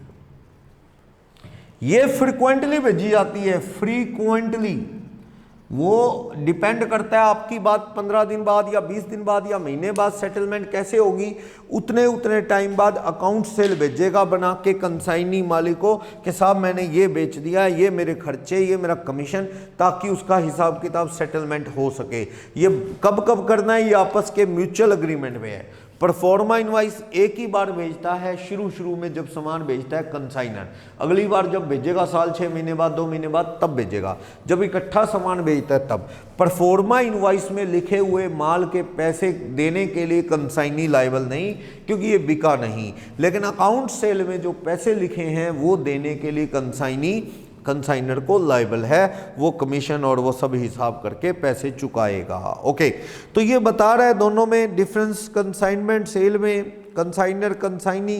ये फ्रीक्वेंटली भेजी जाती है, फ्रीक्वेंटली वो डिपेंड करता है आपकी बात 15 दिन बाद या 20 दिन बाद या महीने बाद सेटलमेंट कैसे होगी, उतने टाइम बाद अकाउंट सेल भेजेगा बना के कंसाइनी मालिक को कि साहब मैंने ये बेच दिया, ये मेरे खर्चे, ये मेरा कमीशन, ताकि उसका हिसाब किताब सेटलमेंट हो सके। ये कब कब करना है, ये आपस के म्यूचुअल अग्रीमेंट में है। परफॉर्मा इनवाइस एक ही बार भेजता है शुरू में जब सामान भेजता है कंसाइनर, अगली बार जब भेजेगा साल 6 महीने बाद 2 महीने बाद तब भेजेगा, जब इकट्ठा सामान भेजता है तब। परफॉर्मा इनवाइस में लिखे हुए माल के पैसे देने के लिए कंसाइनी लायबल नहीं, क्योंकि ये बिका नहीं, लेकिन अकाउंट सेल में जो पैसे लिखे हैं वो देने के लिए कंसाइनर को लायबल है, वो कमीशन और वो सब हिसाब करके पैसे चुकाएगा। ओके, तो ये बता रहा है दोनों में डिफरेंस, कंसाइनमेंट सेल में, कंसाइनर कंसाइनी।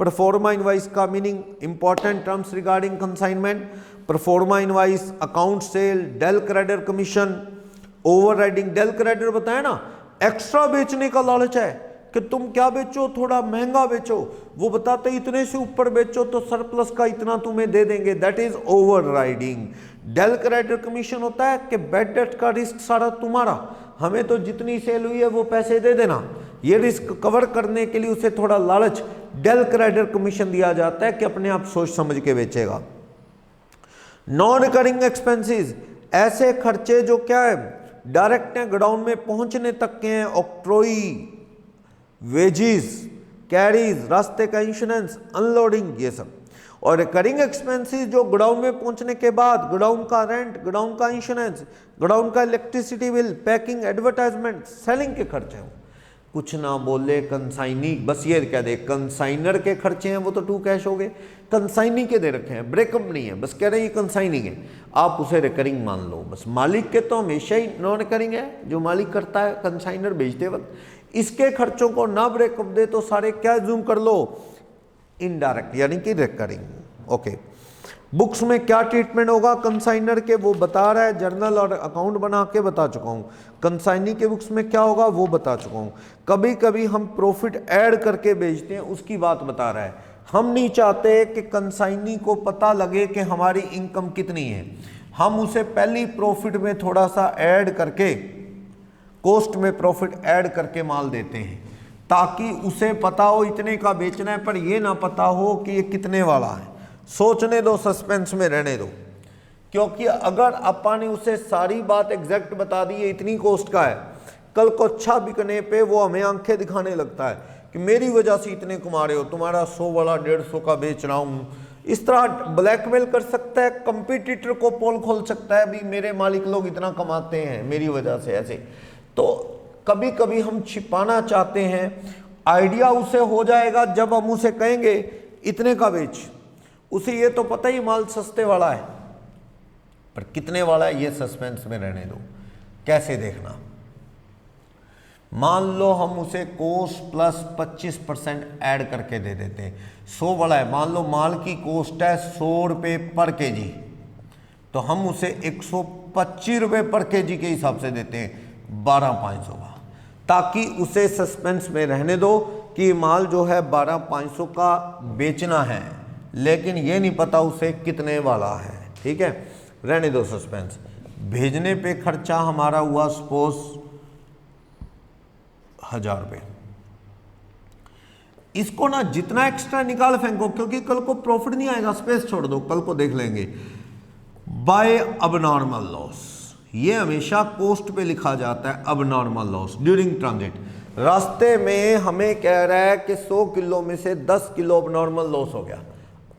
परफॉर्मा इनवाइस का meaning, important terms regarding consignment, proforma invoice, account sale, del creditor commission, overriding. Del creditor बताया ना, एक्स्ट्रा बेचने का लालच है कि तुम क्या बेचो, थोड़ा महंगा बेचो, वो बताते इतने से ऊपर बेचो तो सरप्लस का इतना तुम्हें दे देंगे, that is overriding. Del creditor commission होता है कि बैड डेट का रिस्क सारा तुम्हारा, हमें तो जितनी सेल हुई है वो पैसे दे देना, ये रिस्क कवर करने के लिए उसे थोड़ा लालच डेल क्रेडिटर कमीशन दिया जाता है कि अपने आप सोच समझ के बेचेगा। नॉन रिकरिंग एक्सपेंसेस, ऐसे खर्चे जो क्या है डायरेक्ट है, गोडाउन में पहुंचने तक के हैं, ऑक्ट्रोई, वेजिस, कैरीज, रास्ते का इंश्योरेंस, अनलोडिंग, ये सब। और रिकरिंग एक्सपेंसेस जो गोडाउन में पहुंचने के बाद, गोडाउन का रेंट, गोडाउन का इंश्योरेंस, गोडाउन का electricity bill, packing, advertisement, selling के खर्चे हैं। कुछ ना बोले कंसाइनी, बस ये कह दे कंसाइनर के खर्चे हैं वो तो टू कैश हो गए, कंसाइनी के दे रखे हैं, ब्रेकअप नहीं है, बस कह रहे हैं ये कंसाइनी है, आप उसे रिकरिंग मान लो। बस मालिक के तो हमेशा ही नॉन रिकरिंग है, जो मालिक करता है कंसाइनर बेचते वक्त, इसके खर्चों को ना ब्रेकअप दे तो सारे क्या जूम कर लो, इनडायरेक्ट यानी कि रिकरिंग। ओके, बुक्स में क्या ट्रीटमेंट होगा कंसाइनर के वो बता रहा है, जर्नल और अकाउंट बना के बता चुका हूँ। कंसाइनी के बुक्स में क्या होगा वो बता चुका हूँ। कभी कभी हम प्रॉफिट ऐड करके बेचते हैं, उसकी बात बता रहा है। हम नहीं चाहते कि कंसाइनी को पता लगे कि हमारी इनकम कितनी है, हम उसे पहली प्रॉफिट में थोड़ा सा ऐड करके, कॉस्ट में प्रॉफिट ऐड करके माल देते हैं, ताकि उसे पता हो इतने का बेचना है, पर ये ना पता हो कि ये कितने वाला है। सोचने दो, सस्पेंस में रहने दो, क्योंकि अगर अपन ने उसे सारी बात एग्जैक्ट बता दी, ये इतनी कॉस्ट का है, कल को अच्छा बिकने पे वो हमें आंखें दिखाने लगता है कि मेरी वजह से इतने कमा रहे हो, तुम्हारा 100 वाला 150 का बेच रहा हूँ। इस तरह ब्लैकमेल कर सकता है, कंपटीटर को पोल खोल सकता है, भी मेरे मालिक लोग इतना कमाते हैं मेरी वजह से, ऐसे। तो कभी कभी हम छिपाना चाहते हैं, आइडिया उसे हो जाएगा जब हम उसे कहेंगे इतने का बेच, उसे ये तो पता ही माल सस्ते वाला है, पर कितने वाला है ये सस्पेंस में रहने दो। कैसे देखना, मान लो हम उसे कॉस्ट प्लस 25% ऐड करके दे देते हैं, 100 वाला है, मान लो माल की कॉस्ट है 100 रुपये पर केजी, तो हम उसे 125 रुपये पर केजी के हिसाब से देते हैं 12,500 का, ताकि उसे सस्पेंस में रहने दो कि माल जो है 12,500 का बेचना है, लेकिन ये नहीं पता उसे कितने वाला है। ठीक है, रहने दो सस्पेंस। भेजने पे खर्चा हमारा हुआ सपोज 1000 रुपये, इसको ना जितना एक्स्ट्रा निकाल फेंको, क्योंकि कल को प्रॉफिट नहीं आएगा, स्पेस छोड़ दो, कल को देख लेंगे। बाय अबनॉर्मल लॉस, ये हमेशा कॉस्ट पे लिखा जाता है, अबनॉर्मल लॉस ड्यूरिंग ट्रांजिट। रास्ते में हमें कह रहा है कि 100 किलो में से 10 किलो अबनॉर्मल लॉस हो गया,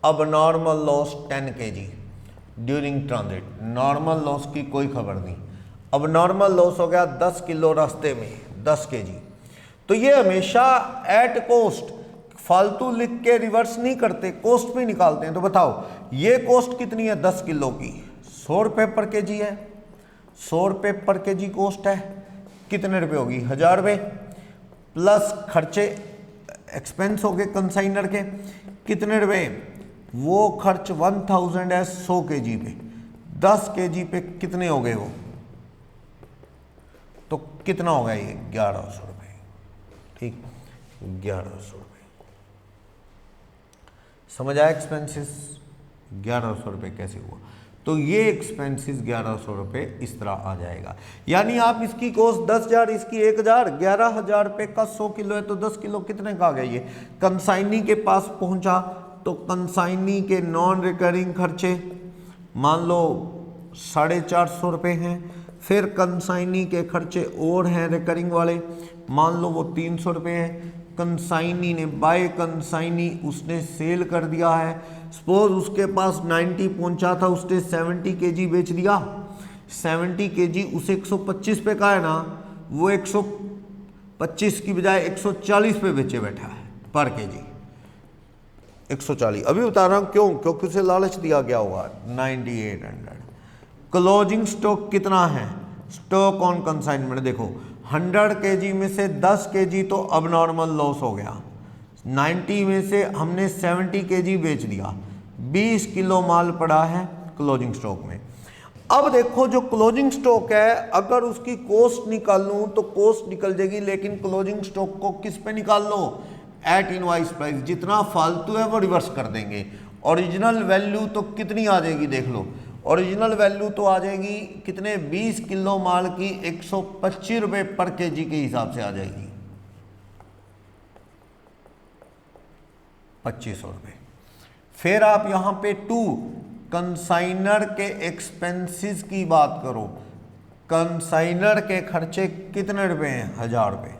abnormal loss 10 kg during transit. Normal loss की कोई खबर नहीं, अबनॉर्मल लॉस हो गया 10 किलो रास्ते में 10 kg। तो ये हमेशा एट कॉस्ट, फालतू लिख के रिवर्स नहीं करते, कॉस्ट पे निकालते हैं। तो बताओ ये कॉस्ट कितनी है 10 किलो की, 100 रुपये पर केजी है, 100 रुपये पर केजी कॉस्ट है, कितने रुपये होगी 1000 रुपये, प्लस खर्चे एक्सपेंस हो गए कंसाइनर के कितने रुपये, वो खर्च 1000 है 100 kg पे, 10 kg पे कितने हो गए वो, तो कितना होगा ये 1100 रुपये। ठीक, 1100 रुपये, समझ आया एक्सपेंसेस 1100 रुपये कैसे हुआ। तो ये एक्सपेंसेस 1100 रुपये इस तरह आ जाएगा। यानी आप इसकी कॉस्ट 10,000, इसकी 1,000, 11,000 रुपये का 100 किलो है तो 10 किलो कितने का आ गया ये। कंसाइनी के पास पहुंचा तो कंसाइनी के नॉन रिकरिंग खर्चे मान लो 450 रुपये हैं। फिर कंसाइनी के खर्चे और हैं रिकरिंग वाले, मान लो वो 300 रुपये हैं। कंसाइनी ने बाय कंसाइनी उसने सेल कर दिया है। सपोज उसके पास 90 पहुंचा था, उसने 70 केजी बेच दिया। 70 केजी उसे 125 पे का है ना, वो 125 की बजाय 140 पे बेचे बैठा है पर केजी। 140 अभी बता रहा हूँ क्यों, क्योंकि उसे लालच दिया गया होगा। 9800 क्लोजिंग स्टॉक कितना है, स्टॉक ऑन कंसाइनमेंट देखो 100 केजी में से 10 केजी तो अब नॉर्मल लॉस हो गया। 90 में से हमने 70 केजी बेच दिया, 20 किलो माल पड़ा है क्लोजिंग स्टॉक में। अब देखो जो क्लोजिंग स्टॉक है अगर उसकी कॉस्ट निकालूं तो कॉस्ट निकल जाएगी, लेकिन क्लोजिंग स्टॉक को किस पे निकाल लो, एट इनवॉइस प्राइस। जितना फालतू है वो रिवर्स कर देंगे। ओरिजिनल वैल्यू तो कितनी आ जाएगी देख लो, ओरिजिनल वैल्यू तो आ जाएगी कितने, 20 किलो माल की 125 रुपये पर केजी के हिसाब से आ जाएगी, 2500 रुपये। फिर आप यहां पे 2 कंसाइनर के एक्सपेंसेस की बात करो। कंसाइनर के खर्चे कितने रुपए हैं, 1000 रुपये।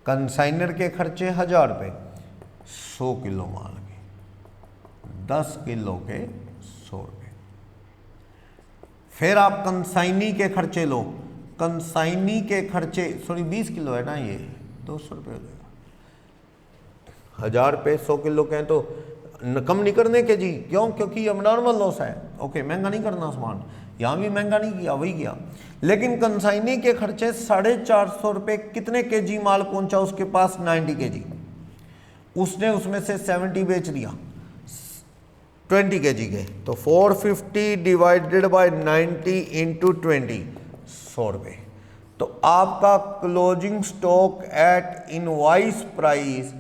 कंसाइनर के खर्चे 1000 रुपये, 100 किलो माल के 10 किलो के 100 रुपये। फिर आप कंसाइनी के खर्चे लो, कंसाइनी के खर्चे 20 किलो है ना, ये 200 रुपये हो जाएगा। 1000 रुपये 100 किलो के हैं तो कम नहीं करने के जी, क्यों, क्योंकि अब नॉर्मल लॉस है। ओके, महंगा नहीं करना सामान, यहाँ भी महंगा नहीं किया, वही किया। लेकिन कंसाइनी के खर्चे 450 रुपये, कितने केजी माल पहुंचा उसके पास, 90 केजी। उसने उसमें से 70 बेच दिया 20 केजी के, तो 450 डिवाइडेड बाय 90 इंटू 20, 100 रुपये। तो आपका closing stock at invoice price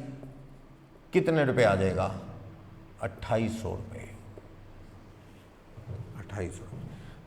कितने रुपए आ जाएगा, 2800 रुपये, 2800।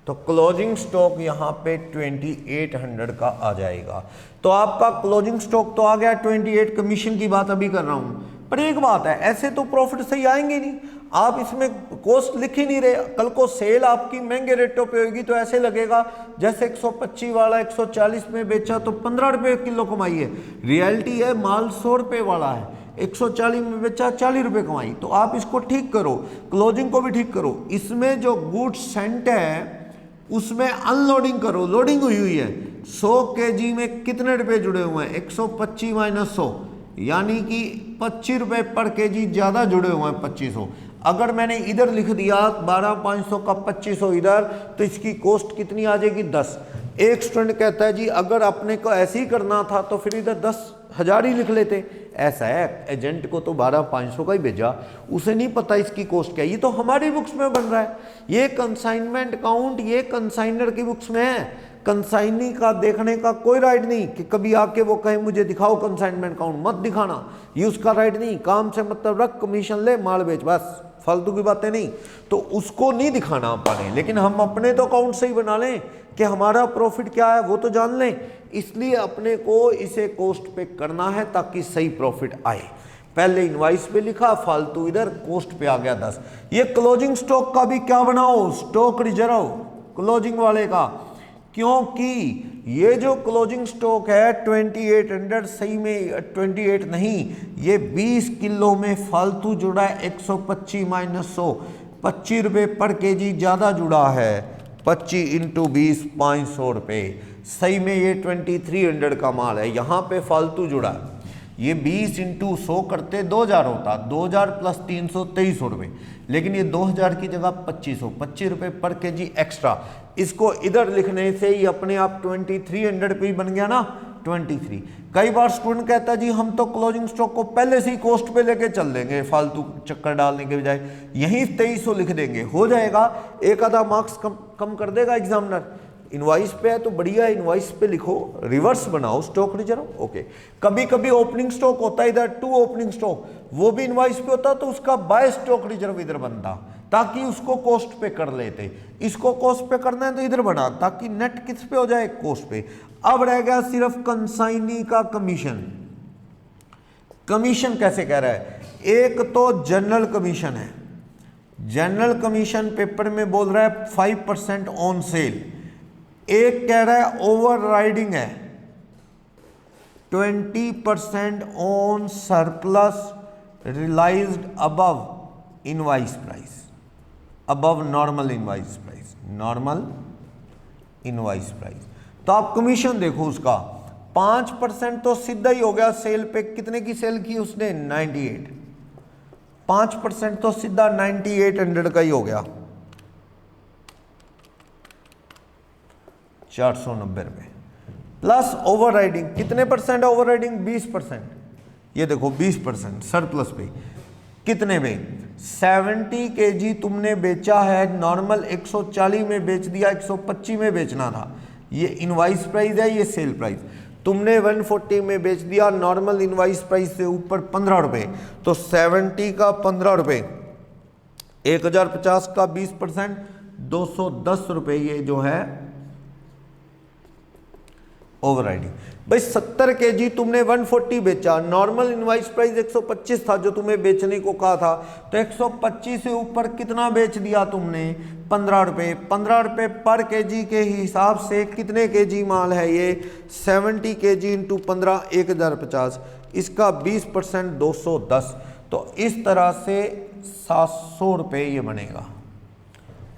तो क्लोजिंग स्टॉक यहाँ पे 2800 का आ जाएगा। तो आपका क्लोजिंग स्टॉक तो आ गया 28। कमीशन की बात अभी कर रहा हूँ, पर एक बात है, ऐसे तो प्रॉफिट सही आएंगे नहीं, आप इसमें कॉस्ट लिख ही नहीं रहे। कल को सेल आपकी महंगे रेटों पे होगी तो ऐसे लगेगा जैसे 125 वाला 140 में बेचा तो 15 रुपये किलो कमाई है। रियलिटी है माल 100 रुपये वाला है, 140 में बेचा 40 रुपये कमाई। तो आप इसको ठीक करो, क्लोजिंग को भी ठीक करो। इसमें जो गुड्स सेंट है उसमें अनलोडिंग करो, लोडिंग हुई है। 100 केजी में कितने रुपए जुड़े हुए हैं, 125 माइनस 100, यानी कि 25 रुपये पर केजी ज़्यादा जुड़े हुए हैं, 2500। अगर मैंने इधर लिख दिया 12,500 का 2500 इधर, तो इसकी कॉस्ट कितनी आ जाएगी, 10। एक स्टूडेंट कहता है जी अगर अपने को ऐसे ही करना था तो फिर इधर 10,000 ही लिख लेते। ऐसा है, एजेंट को तो 12,500 का ही भेजा, उसे नहीं पता इसकी कॉस्ट क्या है। ये तो हमारी बुक्स में बन रहा है, ये कंसाइनमेंट अकाउंट ये कंसाइनर की बुक्स में है। कंसाइनी का देखने का कोई राइट नहीं कि कभी आके वो कहे मुझे दिखाओ कंसाइनमेंट अकाउंट, मत दिखाना, ये उसका राइट नहीं। काम से मतलब रख, कमीशन ले, माल बेच, बस, फालतू की बातें नहीं। तो उसको नहीं दिखाना अपने, लेकिन हम अपने तो अकाउंट से ही बना लें कि हमारा प्रॉफिट क्या है वो तो जान लें। इसलिए अपने को इसे कॉस्ट पे करना है ताकि सही प्रॉफिट आए। पहले इनवाइस पे लिखा, फालतू इधर कॉस्ट पे आ गया 10। ये क्लोजिंग स्टॉक का भी क्या बनाओ, स्टॉक रिजर्व क्लोजिंग वाले का, क्योंकि ये जो क्लोजिंग स्टॉक है 2800, सही में 28 नहीं, ये 20 किलो में फालतू जुड़ा है। 125 माइनस 100, 25 रुपये पर केजी ज़्यादा जुड़ा है। 25 इंटू 20, 500 रुपये। सही में ये 2300 का माल है, यहाँ पे फालतू जुड़ा है। ये 20 इंटू 100 करते 2000 होता, 2000 प्लस 300, 2300 रुपये। लेकिन ये 2000 की जगह 2500, 25 रुपये पर केजी एक्स्ट्रा। इसको इधर लिखने से ही अपने आप 2300 पे ही बन गया ना, 23। कई बार स्टूडेंट कहता है जी हम तो क्लोजिंग स्टॉक को पहले से ही कॉस्ट पे लेके चल देंगे, फालतू चक्कर डालने के बजाय यहीं 2300 लिख देंगे, हो जाएगा। एक आधा मार्क्स कम कर देगा एग्जामिनर। इनवाइस पे है तो बढ़िया, इनवाइस पे लिखो, रिवर्स बनाओ स्टॉक रिजर्व। ओके, कभी कभी ओपनिंग स्टॉक होता है इधर 2 ओपनिंग स्टॉक, वो भी इनवाइस पे होता तो उसका बाय स्टॉक रिजर्व इधर बनता। ताकि उसको कॉस्ट पे कर लेते। इसको कॉस्ट पे करना है तो इधर बढ़ा, ताकि नेट किस पे हो जाए, कॉस्ट पे। अब रह गया सिर्फ कंसाइनी का कमीशन। कमीशन कैसे कह रहा है, एक तो जनरल कमीशन है, जनरल कमीशन पेपर में बोल रहा है 5% ऑन सेल, एक कह रहा है ओवर राइडिंग है 20% on surplus realised above invoice price, above normal invoice price, normal invoice price. तो आप कमीशन देखो उसका 5% तो सीधा ही हो गया सेल पे। कितने की सेल की उसने, 98, 5% तो सीधा 9800 का ही हो गया, 490 रुपये। प्लस ओवर राइडिंग, कितने परसेंट ओवर राइडिंग, 20%। ये देखो 20% सरप्लस पे, कितने में, 70 kg तुमने बेचा है, नॉर्मल 140 में बेच दिया, 125 में बेचना था, ये इनवाइस प्राइस है, ये सेल प्राइस। तुमने 140 में बेच दिया, नॉर्मल इनवाइस प्राइस से ऊपर 15 रुपये, तो 70 का 15 रुपये, 1050 का 20%, 210 रुपये ये जो है ओवर राइडिंग। भाई 70 kg तुमने 140 बेचा, नॉर्मल इनवाइस प्राइस 125 था जो तुम्हें बेचने को कहा था, तो 125 से ऊपर कितना बेच दिया तुमने, 15 रुपये। 15 रुपये पर केजी के हिसाब से कितने केजी माल है ये, 70 kg इंटू 15, 1050, इसका 20% 210, तो इस तरह से 700 रुपये ये बनेगा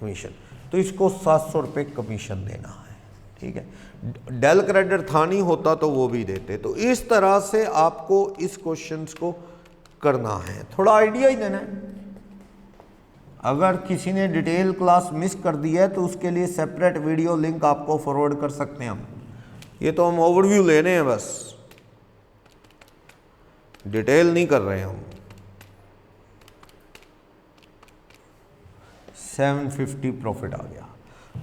कमीशन। तो इसको 700 रुपये कमीशन देना है, ठीक है। डेल क्रेडिट था नहीं होता तो वो भी देते। तो इस तरह से आपको इस क्वेश्चंस को करना है, थोड़ा आइडिया ही देना है। अगर किसी ने डिटेल क्लास मिस कर दी है तो उसके लिए सेपरेट वीडियो लिंक आपको फॉरवर्ड कर सकते हैं हम। ये तो हम ओवरव्यू ले रहे हैं, बस डिटेल नहीं कर रहे हम। 750 प्रॉफिट आ गया।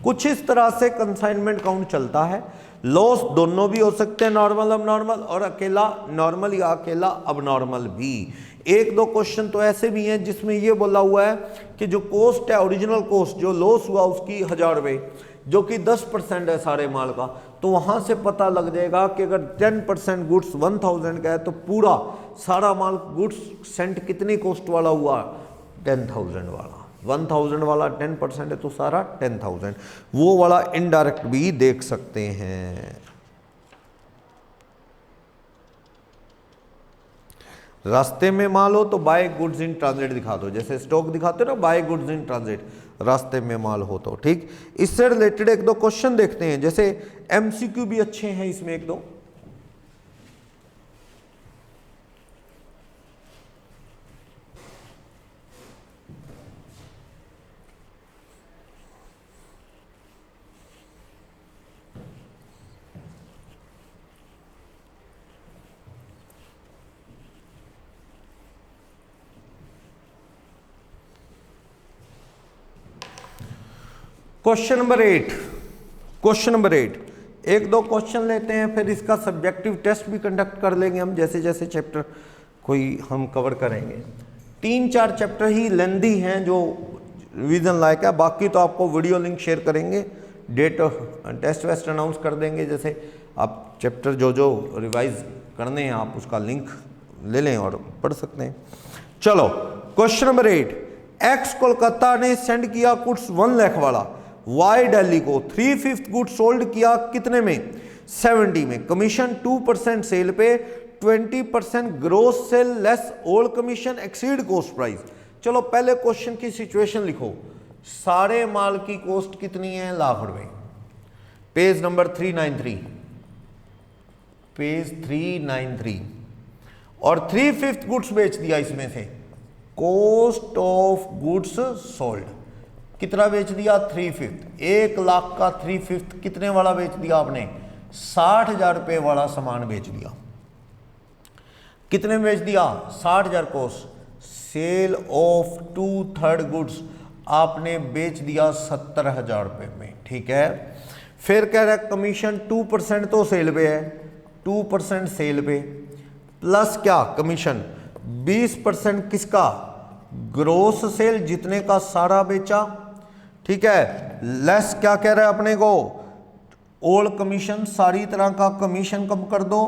कुछ इस तरह से कंसाइनमेंट काउंट चलता है। लॉस दोनों भी हो सकते हैं, नॉर्मल अब नॉर्मल, और अकेला नॉर्मल या अकेला अब नॉर्मल भी। एक दो क्वेश्चन तो ऐसे भी हैं जिसमें ये बोला हुआ है कि जो कॉस्ट है, ओरिजिनल कॉस्ट जो लॉस हुआ उसकी 1000 रुपये, जो कि 10% है सारे माल का, तो वहां से पता लग जाएगा कि अगर 10% गुड्स 1000 का है तो पूरा सारा माल गुड्स सेंट कितनी कॉस्ट वाला हुआ, 10,000 वाला। 1000 वाला 10% है तो सारा 10,000। वो वाला इनडायरेक्ट भी देख सकते हैं। रास्ते में माल हो तो बाय गुड्स इन ट्रांजिट दिखा दो, जैसे स्टॉक दिखाते हो ना, बाय गुड्स इन ट्रांजिट, रास्ते में माल हो तो, ठीक। इससे रिलेटेड एक दो क्वेश्चन देखते हैं, जैसे एमसीक्यू भी अच्छे हैं इसमें एक दो। क्वेश्चन नंबर 8, एक दो क्वेश्चन लेते हैं, फिर इसका सब्जेक्टिव टेस्ट भी कंडक्ट कर लेंगे हम, जैसे जैसे चैप्टर कोई हम कवर करेंगे। 3-4 चैप्टर ही लेंदी हैं जो रिवीजन लायक है, बाकी तो आपको वीडियो लिंक शेयर करेंगे, डेट टेस्ट वेस्ट अनाउंस कर देंगे। जैसे आप चैप्टर जो जो रिवाइज करने हैं आप उसका लिंक ले लें और पढ़ सकते हैं। चलो क्वेश्चन नंबर 8, एक्स कोलकाता ने सेंड किया गुड्स 1 लाख वाला, वाई दिल्ली को 3/5 गुड्स सोल्ड किया कितने में, 70 में। कमीशन 2% सेल पे, 20% gross sale less old commission exceed cost price. चलो पहले क्वेश्चन की सिचुएशन लिखो, सारे माल की कॉस्ट कितनी है, ₹1,00,000। पेज नंबर 393, पेज 393, और 3/5 गुड्स बेच दिया इसमें से, कॉस्ट ऑफ गुड्स सोल्ड कितना बेच दिया, 3/5। 1 लाख का 3/5 कितने वाला बेच दिया आपने, 60,000 रुपये वाला सामान बेच दिया। कितने में बेच दिया, 60,000 कॉस्ट। सेल ऑफ 2/3 गुड्स आपने बेच दिया 70,000 रुपये में, ठीक है। फिर कह रहा है कमीशन 2% तो सेल पे है, 2% सेल पे, प्लस क्या कमीशन 20% किसका, ग्रोस सेल जितने का सारा बेचा, ठीक है, लेस क्या कह रहा है अपने को, ऑल कमीशन, सारी तरह का कमीशन कम कर दो,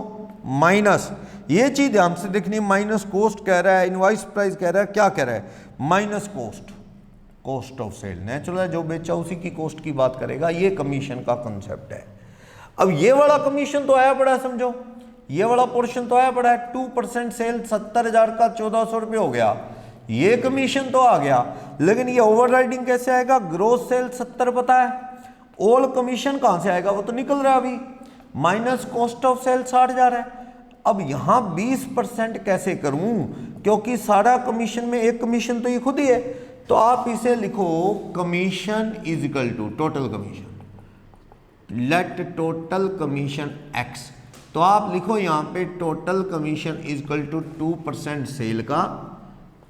माइनस, ये चीज ध्यान से देखनी, माइनस कॉस्ट कह रहा है, इनवॉइस प्राइस कह रहा है, क्या कह रहा है, minus cost, cost of sale, natural है, जो बेचा उसी की कॉस्ट की बात करेगा, ये कमीशन का कंसेप्ट है। अब ये वाला कमीशन तो आया पड़ा है, समझो ये वाला पोर्शन तो आया पड़ा है, 2% सेल 70,000 का 1400 रुपये हो गया, ये कमीशन तो आ गया, लेकिन ये ओवरराइडिंग कैसे आएगा, ग्रोस सेल 70 पता है, ऑल कमीशन कहां से आएगा, वो तो निकल रहा है अभी, माइनस कॉस्ट ऑफ सेल 60,000 है। अब यहां 20% कैसे करूं, क्योंकि सारा कमीशन में एक कमीशन तो ये खुद ही है, तो आप इसे लिखो commission is equal to total commission, let total commission x, तो आप लिखो यहां पे total commission is equal to 2% sale का,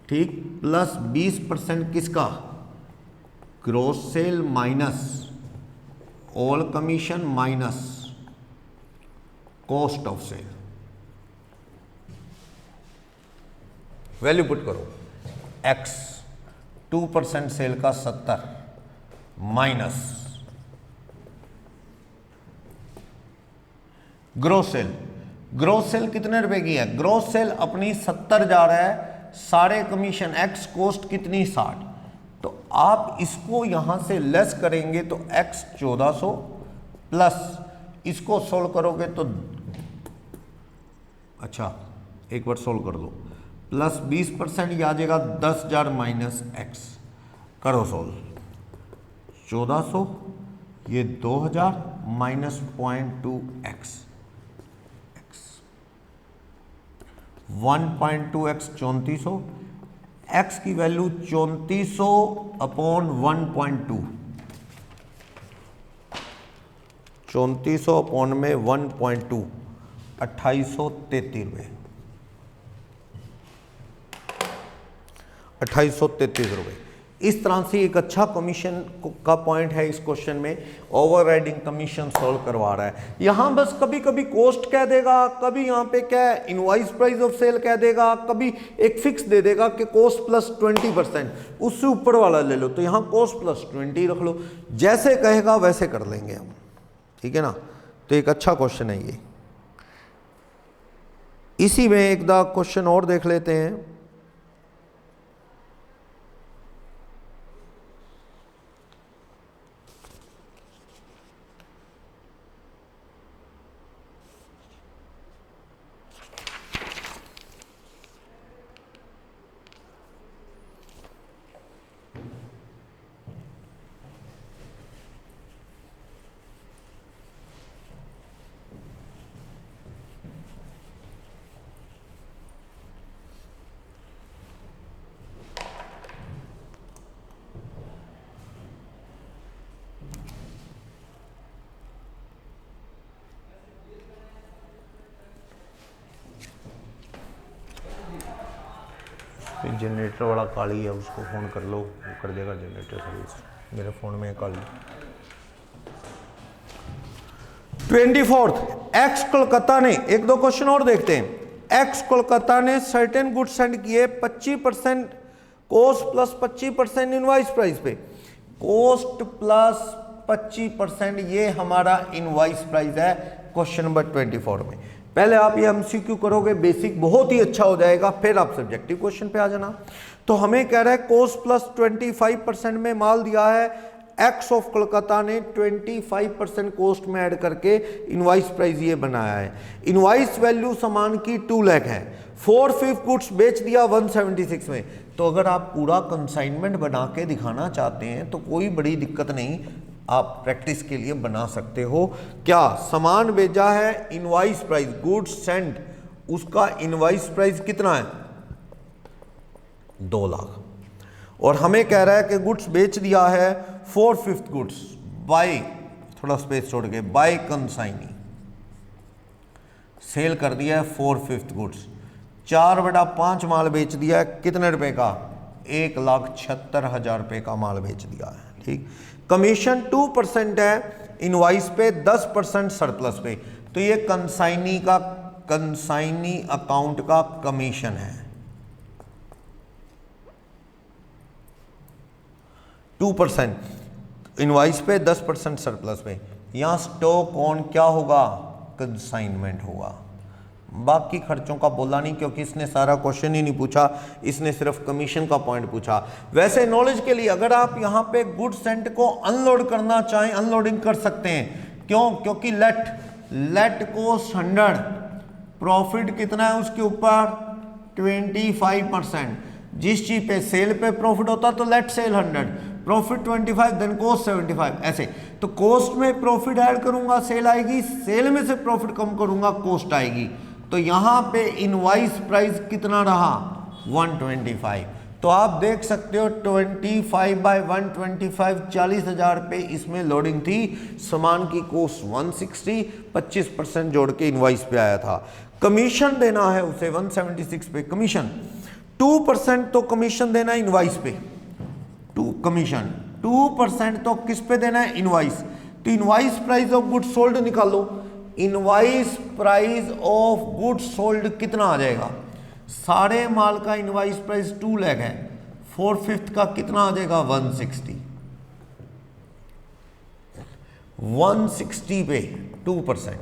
ठीक, प्लस 20% किसका, gross sale minus all commission minus cost of sale, value put करो, x 2% सेल का 70 minus gross sale, gross sale कितने रुपए की है, ग्रोस सेल अपनी 70 जा रहा है, सारे कमीशन x कॉस्ट कितनी 60, तो आप इसको यहां से लेस करेंगे तो x 1400 प्लस इसको सोल्व करोगे तो, अच्छा एक बार सोल्व कर दो, प्लस 20% ये आ जाएगा 10,000 माइनस x, करो सोल्व, 1400 ये 2000 माइनस 0.2x, 1.2x 3400, x की वैल्यू 3400 अपॉन 1.2, 3400 अपॉन में 1.2, 2833 रुपये, 2833 रुपये। इस तरह से एक अच्छा कमीशन का पॉइंट है इस क्वेश्चन में, ओवरराइडिंग कमीशन सॉल्व करवा रहा है। यहां बस कभी कभी कॉस्ट कह देगा, कभी यहां पे क्या है इनवॉइस प्राइस ऑफ सेल कह देगा, कभी एक फिक्स दे देगा कि कॉस्ट प्लस 20%, उससे ऊपर वाला ले लो, तो यहां कॉस्ट प्लस 20 रख लो, जैसे कहेगा वैसे कर लेंगे हम, ठीक है ना। तो एक अच्छा क्वेश्चन है ये। इसी में एक दा क्वेश्चन और देख लेते हैं। जनरेटर वाला काली है, उसको फ़ोन कर लो, वो कर देगा जनरेटर सर्विस, मेरे फ़ोन में काली। 24 एक्स कोलकाता ने, एक दो क्वेश्चन और देखते हैं। एक्स कोलकाता ने सर्टेन गुड सेंड किए 25% कॉस्ट प्लस 25% इनवॉइस प्राइस पे, कॉस्ट प्लस 25% ये हमारा इनवॉइस प्राइस है क्वेश्चन नंबर 24 में। पहले आप ये एमसीक्यू करोगे, बेसिक बहुत ही अच्छा हो जाएगा, फिर आप सब्जेक्टिव क्वेश्चन पे आ जाना। तो हमें कह रहा है कॉस्ट प्लस 25% में माल दिया है, एक्स ऑफ कोलकाता ने 25% कॉस्ट में ऐड करके इनवॉइस प्राइस ये बनाया है। इनवॉइस वैल्यू सामान की 2 लाख है, 4/5 गुड्स बेच दिया 176 में। तो अगर आप पूरा कंसाइनमेंट बना के दिखाना चाहते हैं तो कोई बड़ी दिक्कत नहीं, आप प्रैक्टिस के लिए बना सकते हो। क्या सामान भेजा है, इनवॉइस प्राइस गुड्स सेंट, उसका इनवॉइस प्राइस कितना है 2 लाख, और हमें कह रहा है कि गुड्स बेच दिया है 4/5 गुड्स बाय, थोड़ा स्पेस छोड़ के, बाय कंसाइनी, सेल कर दिया है 4/5 गुड्स, 4/5 माल बेच दिया है, कितने रुपए का 1,76,000 रुपये का माल बेच दिया है, ठीक। कमीशन 2% है इनवॉइस पे, 10% सरप्लस पे, तो ये कंसाइनी अकाउंट का कमीशन है। 2% इनवाइस पे, 10% सरप्लस पे। यहाँ स्टॉक ऑन क्या होगा, कंसाइनमेंट होगा। बाकी खर्चों का बोला नहीं क्योंकि इसने सारा क्वेश्चन ही नहीं पूछा, इसने सिर्फ कमीशन का पॉइंट पूछा। वैसे नॉलेज के लिए अगर आप यहाँ पे गुड्स सेंट को अनलोड करना चाहें, अनलोडिंग कर सकते हैं। क्यों, क्योंकि लेट कोस्ट 100, प्रॉफिट कितना है उसके ऊपर 25%। जिस चीज पे सेल पे प्रॉफिट होता तो let sale 100, profit 25 then cost 75, ऐसे। तो कोस्ट में प्रॉफिट ऐड करूंगा सेल आएगी, सेल में से प्रॉफिट कम करूंगा कोस्ट आएगी। तो यहां पे इनवाइस प्राइस कितना रहा 125। तो आप देख सकते हो 25/125 40,000 पे इसमें लोडिंग थी। सामान की कोस्ट 160, 25% जोड़ के इनवाइस पे आया था। कमीशन देना है उसे 176 पे कमीशन, 2% तो कमीशन देना है इनवाइस पे, कमीशन 2% तो किस पे देना है, इनवाइस। तो invoice price of goods sold निकालो। Invoice price of goods sold कितना आ जाएगा, सारे माल का इनवाइस प्राइस 2 लाख है, 4/5 का कितना आ जाएगा 160। 160 पे 2%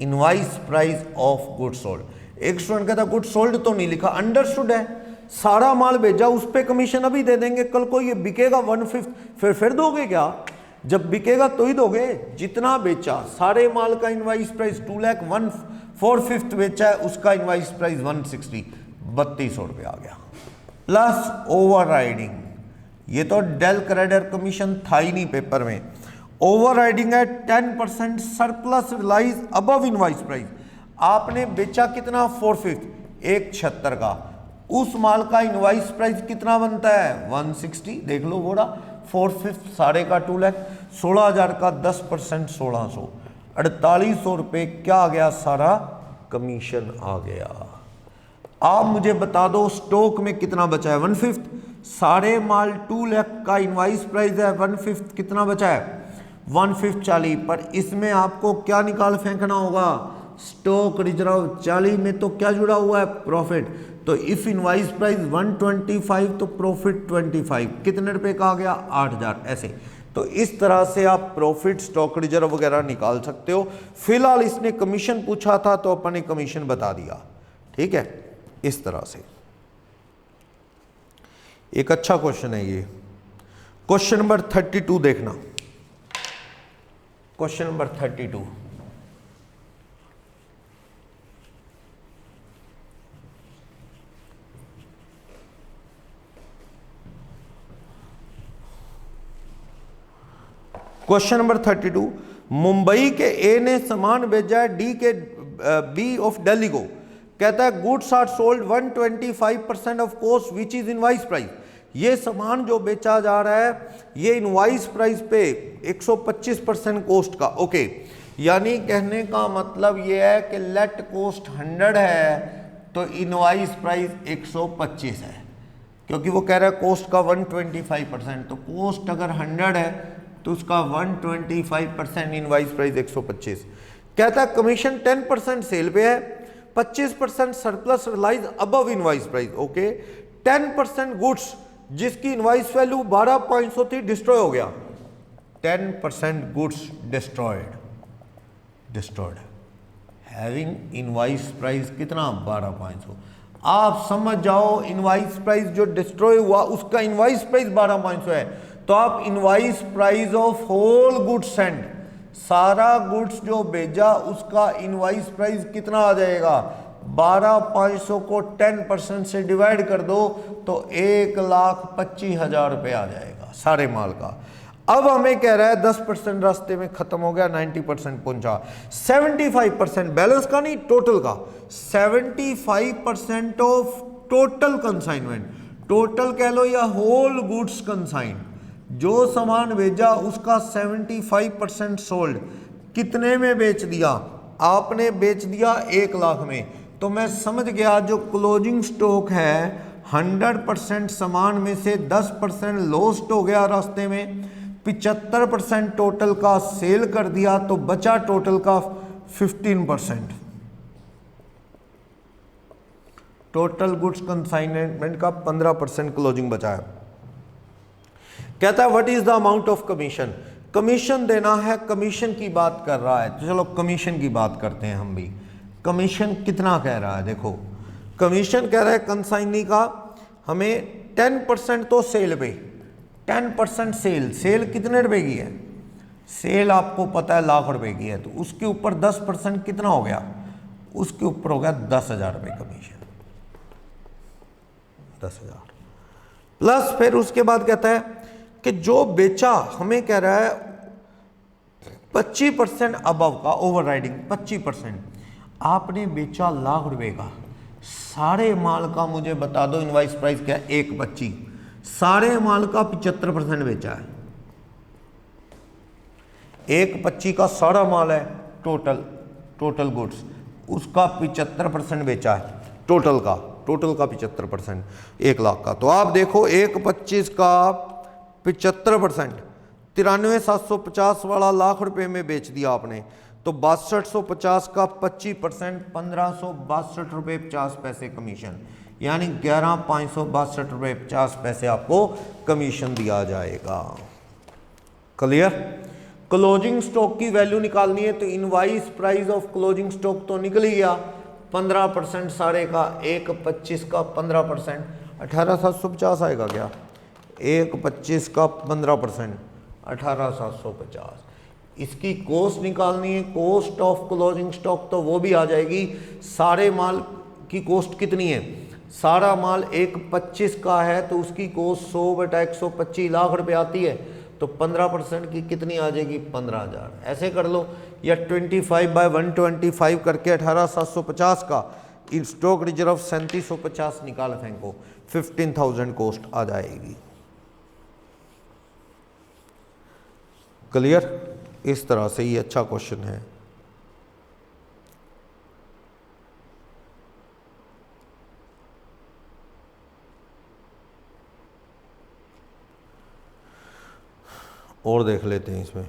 invoice price of goods sold. एक स्टूडेंट कहता गुड्स सोल्ड तो नहीं लिखा, अंडरस्टूड है, सारा माल भेजा उस पे कमीशन अभी दे देंगे, कल को ये बिकेगा 1/5 फिर दोगे क्या, जब बिकेगा तो ही दोगे। जितना बेचा सारे माल का इनवाइस प्राइस 2 लाख, 1/4 बेचा है उसका इनवाइस प्राइस 160, 3200 रुपये आ गया। प्लस ओवर राइडिंग, ये तो डेल क्रेडिट कमीशन था ही नहीं पेपर में। ओवर राइडिंग है 10% surplus realise above invoice price. आपने बेचा कितना 4/5, 176 का, उस माल का इनवाइस प्राइस कितना बनता है 160, देख लो बोरा 4/5 सारे का 2 लाख, 16,000 का 10% 1600, 4800 रुपये क्या आ गया, सारा कमीशन आ गया। आप मुझे बता दो स्टॉक में कितना बचा है 1/5, सारे माल 2 लाख का इनवाइस प्राइस है, 1/5 कितना बचा है 1/5 40, पर इसमें आपको क्या निकाल फेंकना होगा, स्टॉक रिजर्व। 40 में तो क्या जुड़ा हुआ है, प्रॉफिट। तो इफ इनवाइस प्राइस 125 तो प्रॉफिट 25, कितने रुपए का आ गया 8,000, ऐसे। तो इस तरह से आप प्रॉफिट, स्टॉक रिजर्व वगैरह निकाल सकते हो। फिलहाल इसने कमीशन पूछा था तो अपन ने कमीशन बता दिया, ठीक है। इस तरह से एक अच्छा क्वेश्चन है ये। क्वेश्चन नंबर 32 देखना, question number 32। Question number 32, Mumbai के ए ने सामान भेजा है डी के बी ऑफ दिल्ली को, कहता है goods are sold 125% of cost which is invoice price. ये सामान जो बेचा जा रहा है ये इनवाइस प्राइस पे 125% कॉस्ट का, ओके। यानी कहने का मतलब ये है कि लेट कॉस्ट 100 है तो इनवाइस प्राइस 125 है, क्योंकि वो कह रहा है कॉस्ट का 125%, तो कॉस्ट अगर 100 है तो उसका 125% इनवाइस प्राइस 125। कहता है कमीशन 10% सेल पे है, 25% surplus realise above invoice price, okay. 10% goods जिसकी इनवाइस वैल्यू 12,500 थी डिस्ट्रॉय हो गया, 10% goods destroyed having invoice price कितना 12,500। आप समझ जाओ इनवाइस प्राइस जो डिस्ट्रॉय हुआ उसका इनवाइस प्राइस 12,500 है, तो आप invoice price of whole goods send, सारा गुड्स जो भेजा उसका इनवाइस प्राइस कितना आ जाएगा 12,500 को 10% से डिवाइड कर दो तो 1,25,000 रुपये आ जाएगा सारे माल का। अब हमें कह रहा है 10% रास्ते में खत्म हो गया, 90% पहुंचा, 75% बैलेंस का नहीं टोटल का, 75% ऑफ टोटल कंसाइनमेंट, टोटल कह लो या होल गुड्स कंसाइन, जो सामान भेजा उसका 75% सोल्ड। कितने में बेच दिया आपने, बेच दिया 1 लाख में, तो मैं समझ गया जो क्लोजिंग स्टॉक है 100% सामान में से 10% लॉस्ट हो गया रास्ते में, 75% टोटल का सेल कर दिया तो बचा टोटल का 15%, टोटल गुड्स कंसाइनमेंट का 15% क्लोजिंग बचा है। कहता है what is the amount of commission, commission देना है, कमीशन की बात कर रहा है। तो चलो कमीशन की बात करते हैं हम भी। कमीशन कितना कह रहा है, देखो कमीशन कह रहा है कंसाइनी का हमें 10% तो सेल पे, 10% सेल कितने रुपए की है, सेल आपको पता है लाख रुपए की है, तो उसके ऊपर 10% कितना हो गया, उसके ऊपर हो गया 10,000 रुपये कमीशन, 10,000 प्लस। फिर उसके बाद कहता है कि जो बेचा, हमें कह रहा है 25% अबव का ओवरराइडिंग 25%, आपने बेचा लाख रुपए का, सारे माल का मुझे बता दो इनवाइस प्राइस क्या है, 1,25, सारे माल का 75% बेचा है, 1,25 का सारा माल है, टोटल गुड्स, उसका 75% बेचा है, टोटल का 75%, 1 लाख का। तो आप देखो 1,25 का 75%, 93,750 वाला लाख रुपए में बेच दिया आपने, तो 6250 का 25%, 1,562 रुपये 50 पैसे कमीशन, यानी 11,562 रुपये 50 पैसे आपको कमीशन दिया जाएगा। क्लियर। क्लोजिंग स्टॉक की वैल्यू निकालनी है तो invoice price of closing stock तो निकल ही गया, 15% सारे का, 1,25 का 15%, 18,750 आएगा क्या, 1,25 का 15%, 18,750। इसकी कॉस्ट निकालनी है, कॉस्ट ऑफ क्लोजिंग स्टॉक, तो वो भी आ जाएगी। सारे माल की कॉस्ट कितनी है, सारा माल 1,25 का है तो उसकी कॉस्ट 100/125 लाख रुपए आती है, तो 15% की कितनी आ जाएगी, 15,000। ऐसे कर लो, या 25/125 करके 18,750 का स्टॉक रिजर्व 3,750 निकाल फेंको, 15,000 कॉस्ट आ जाएगी। क्लियर। इस तरह से ये अच्छा क्वेश्चन है। और देख लेते हैं इसमें।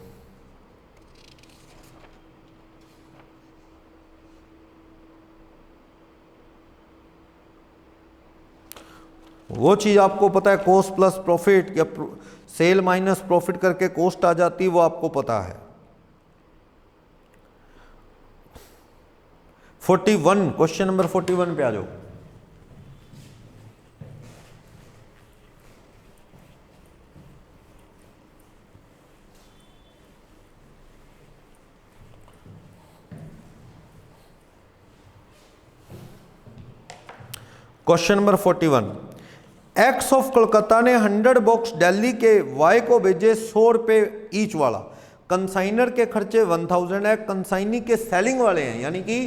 वो चीज आपको पता है, कॉस्ट प्लस प्रॉफिट या सेल माइनस प्रॉफिट करके कॉस्ट आ जाती है, वो आपको पता है। 41, क्वेश्चन नंबर 41 पे आ जाओ। Question number 41, x of Kolkata ने 100 बॉक्स दिल्ली के वाई को भेजे 100 रुपये ईच वाला, कंसाइनर के खर्चे 1000 है, कंसाइनी के सेलिंग वाले हैं यानी कि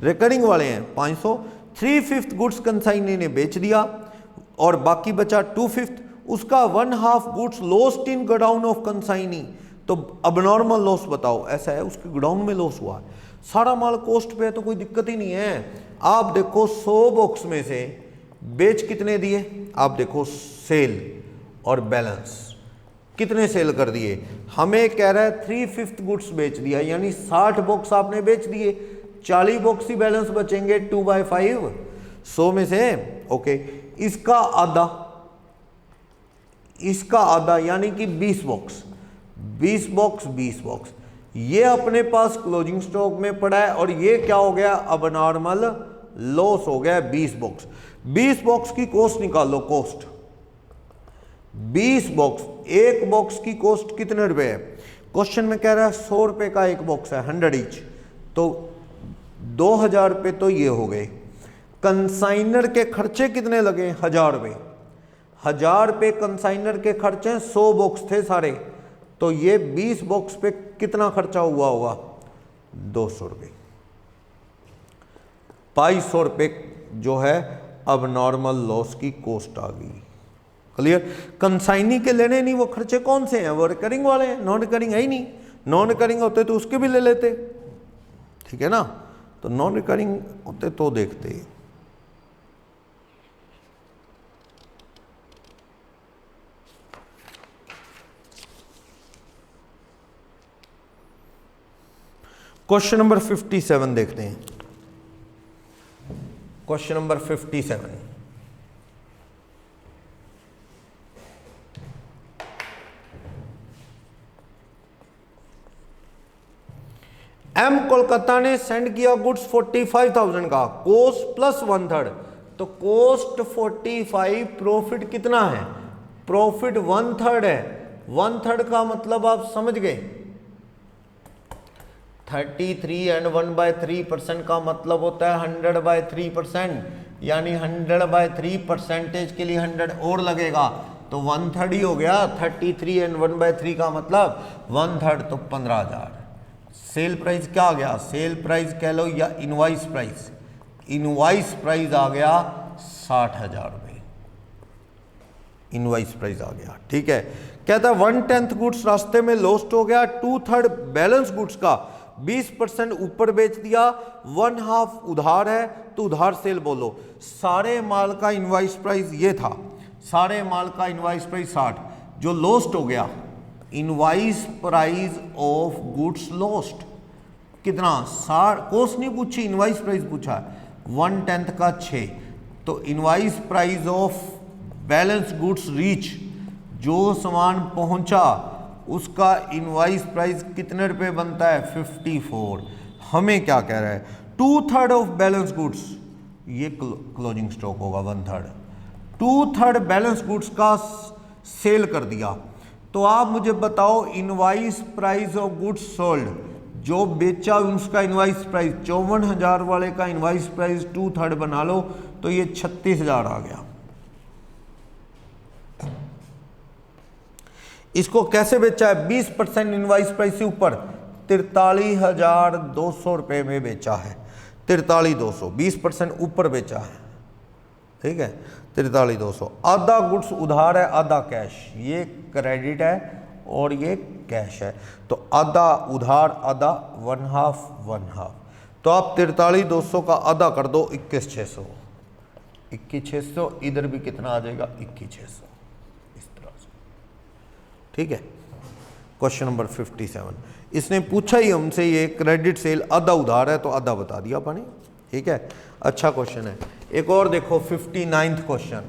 रिकरिंग वाले हैं 500, 3/5 गुड्स कंसाइनी ने बेच दिया और बाकी बचा 2/5, उसका 1/2 goods lost in godown of consignee. तो अब नॉर्मल लॉस बताओ, ऐसा है उसके गोडाउन में लॉस हुआ, सारा माल कॉस्ट पे है तो कोई दिक्कत ही नहीं है। आप देखो 100 बॉक्स में से बेच कितने दिए, आप देखो सेल और बैलेंस कितने सेल कर दिए, हमें कह रहा है 3/5 गुड्स बेच दिया, यानी 60 बॉक्स आपने बेच दिए, 40 बॉक्स ही बैलेंस बचेंगे 2/5 100 में से। ओके, इसका आधा यानी कि 20 बॉक्स, 20 बॉक्स ये अपने पास क्लोजिंग स्टॉक में पड़ा है और ये क्या हो गया, अब नॉर्मल लॉस हो गया 20 बॉक्स। 20 बॉक्स की कॉस्ट निकालो, कॉस्ट 20 बॉक्स, एक बॉक्स की कॉस्ट कितने रुपए है, क्वेश्चन में कह रहा है 100 रुपए का एक बॉक्स है, 100 ईच, तो 2,000 रुपये तो ये हो गए। कंसाइनर के खर्चे कितने लगे, 1,000 रुपये, 1,000 रुपये कंसाइनर के खर्चे, 100 बॉक्स थे सारे, तो ये 20 बॉक्स पे कितना खर्चा हुआ होगा, 200 रुपये, 2,200 रुपये जो है अब नॉर्मल लॉस की कॉस्ट आ गई। क्लियर। कंसाइनी के लेने नहीं, वो खर्चे कौन से हैं, वो रिकरिंग वाले हैं, नॉन रिकरिंग है ही नहीं, नॉन रिकरिंग होते तो उसके भी ले लेते, ठीक है ना, तो नॉन रिकरिंग होते तो देखते। क्वेश्चन नंबर 57 देखते हैं। क्वेश्चन नंबर 57, एम कोलकाता ने सेंड किया गुड्स 45,000 का, कॉस्ट प्लस 1/3, तो कॉस्ट 45, प्रॉफिट कितना है, प्रॉफिट 1/3 है। 1/3 का मतलब आप समझ गए, 33 एंड 1/3% का मतलब होता है 100/3%, यानी 100/3% के लिए 100 और लगेगा, तो 1/3 ही हो गया। 33 एंड 1/3 का मतलब 1/3, तो 15,000। सेल प्राइस क्या आ गया, सेल प्राइस कह लो या इनवॉइस प्राइस, इनवॉइस प्राइस आ गया 60,000 रुपये, इनवॉइस प्राइस आ गया। ठीक है, कहता है 1/10 गुड्स रास्ते में लॉस्ट हो गया, 2/3 बैलेंस गुड्स का 20% ऊपर बेच दिया, 1/2 उधार है, तो उधार सेल बोलो। सारे माल का इनवॉइस प्राइस ये था, सारे माल का इनवॉइस प्राइस 60, जो लॉस्ट हो गया, invoice price of goods lost कितना, 60, कॉस्ट नहीं पूछी, इनवॉइस प्राइस पूछा, 1/10 का 6, तो invoice price of balance goods reach, जो सामान पहुंचा उसका इनवॉइस प्राइस कितने रुपए बनता है, 54। हमें क्या कह रहा है, 2/3 ऑफ बैलेंस गुड्स, ये क्लोजिंग स्टॉक होगा 1/3, 2/3 बैलेंस गुड्स का सेल कर दिया। तो आप मुझे बताओ invoice price of goods sold, जो बेचा उसका इनवॉइस प्राइस 54,000 वाले का इनवॉइस प्राइस 2/3 बना लो, तो ये 36,000 आ गया। इसको कैसे बेचा है, 20% इनवॉइस प्राइस से ऊपर 43,200 रुपये में बेचा है, 43,200, 20% ऊपर बेचा है। ठीक है, 43,200, आधा गुड्स उधार है, आधा कैश, ये क्रेडिट है और ये कैश है, तो आधा उधार, आधा 1/2, तो आप 43,200 का आधा कर दो 21,600, 21,600, इधर भी कितना आ जाएगा 21,600, इस तरह से। ठीक है, क्वेश्चन नंबर 57, इसने पूछा ही हमसे, ये क्रेडिट सेल आधा उधार है तो आधा बता दिया पानी। ठीक है, अच्छा क्वेश्चन है। एक और देखो 59th क्वेश्चन,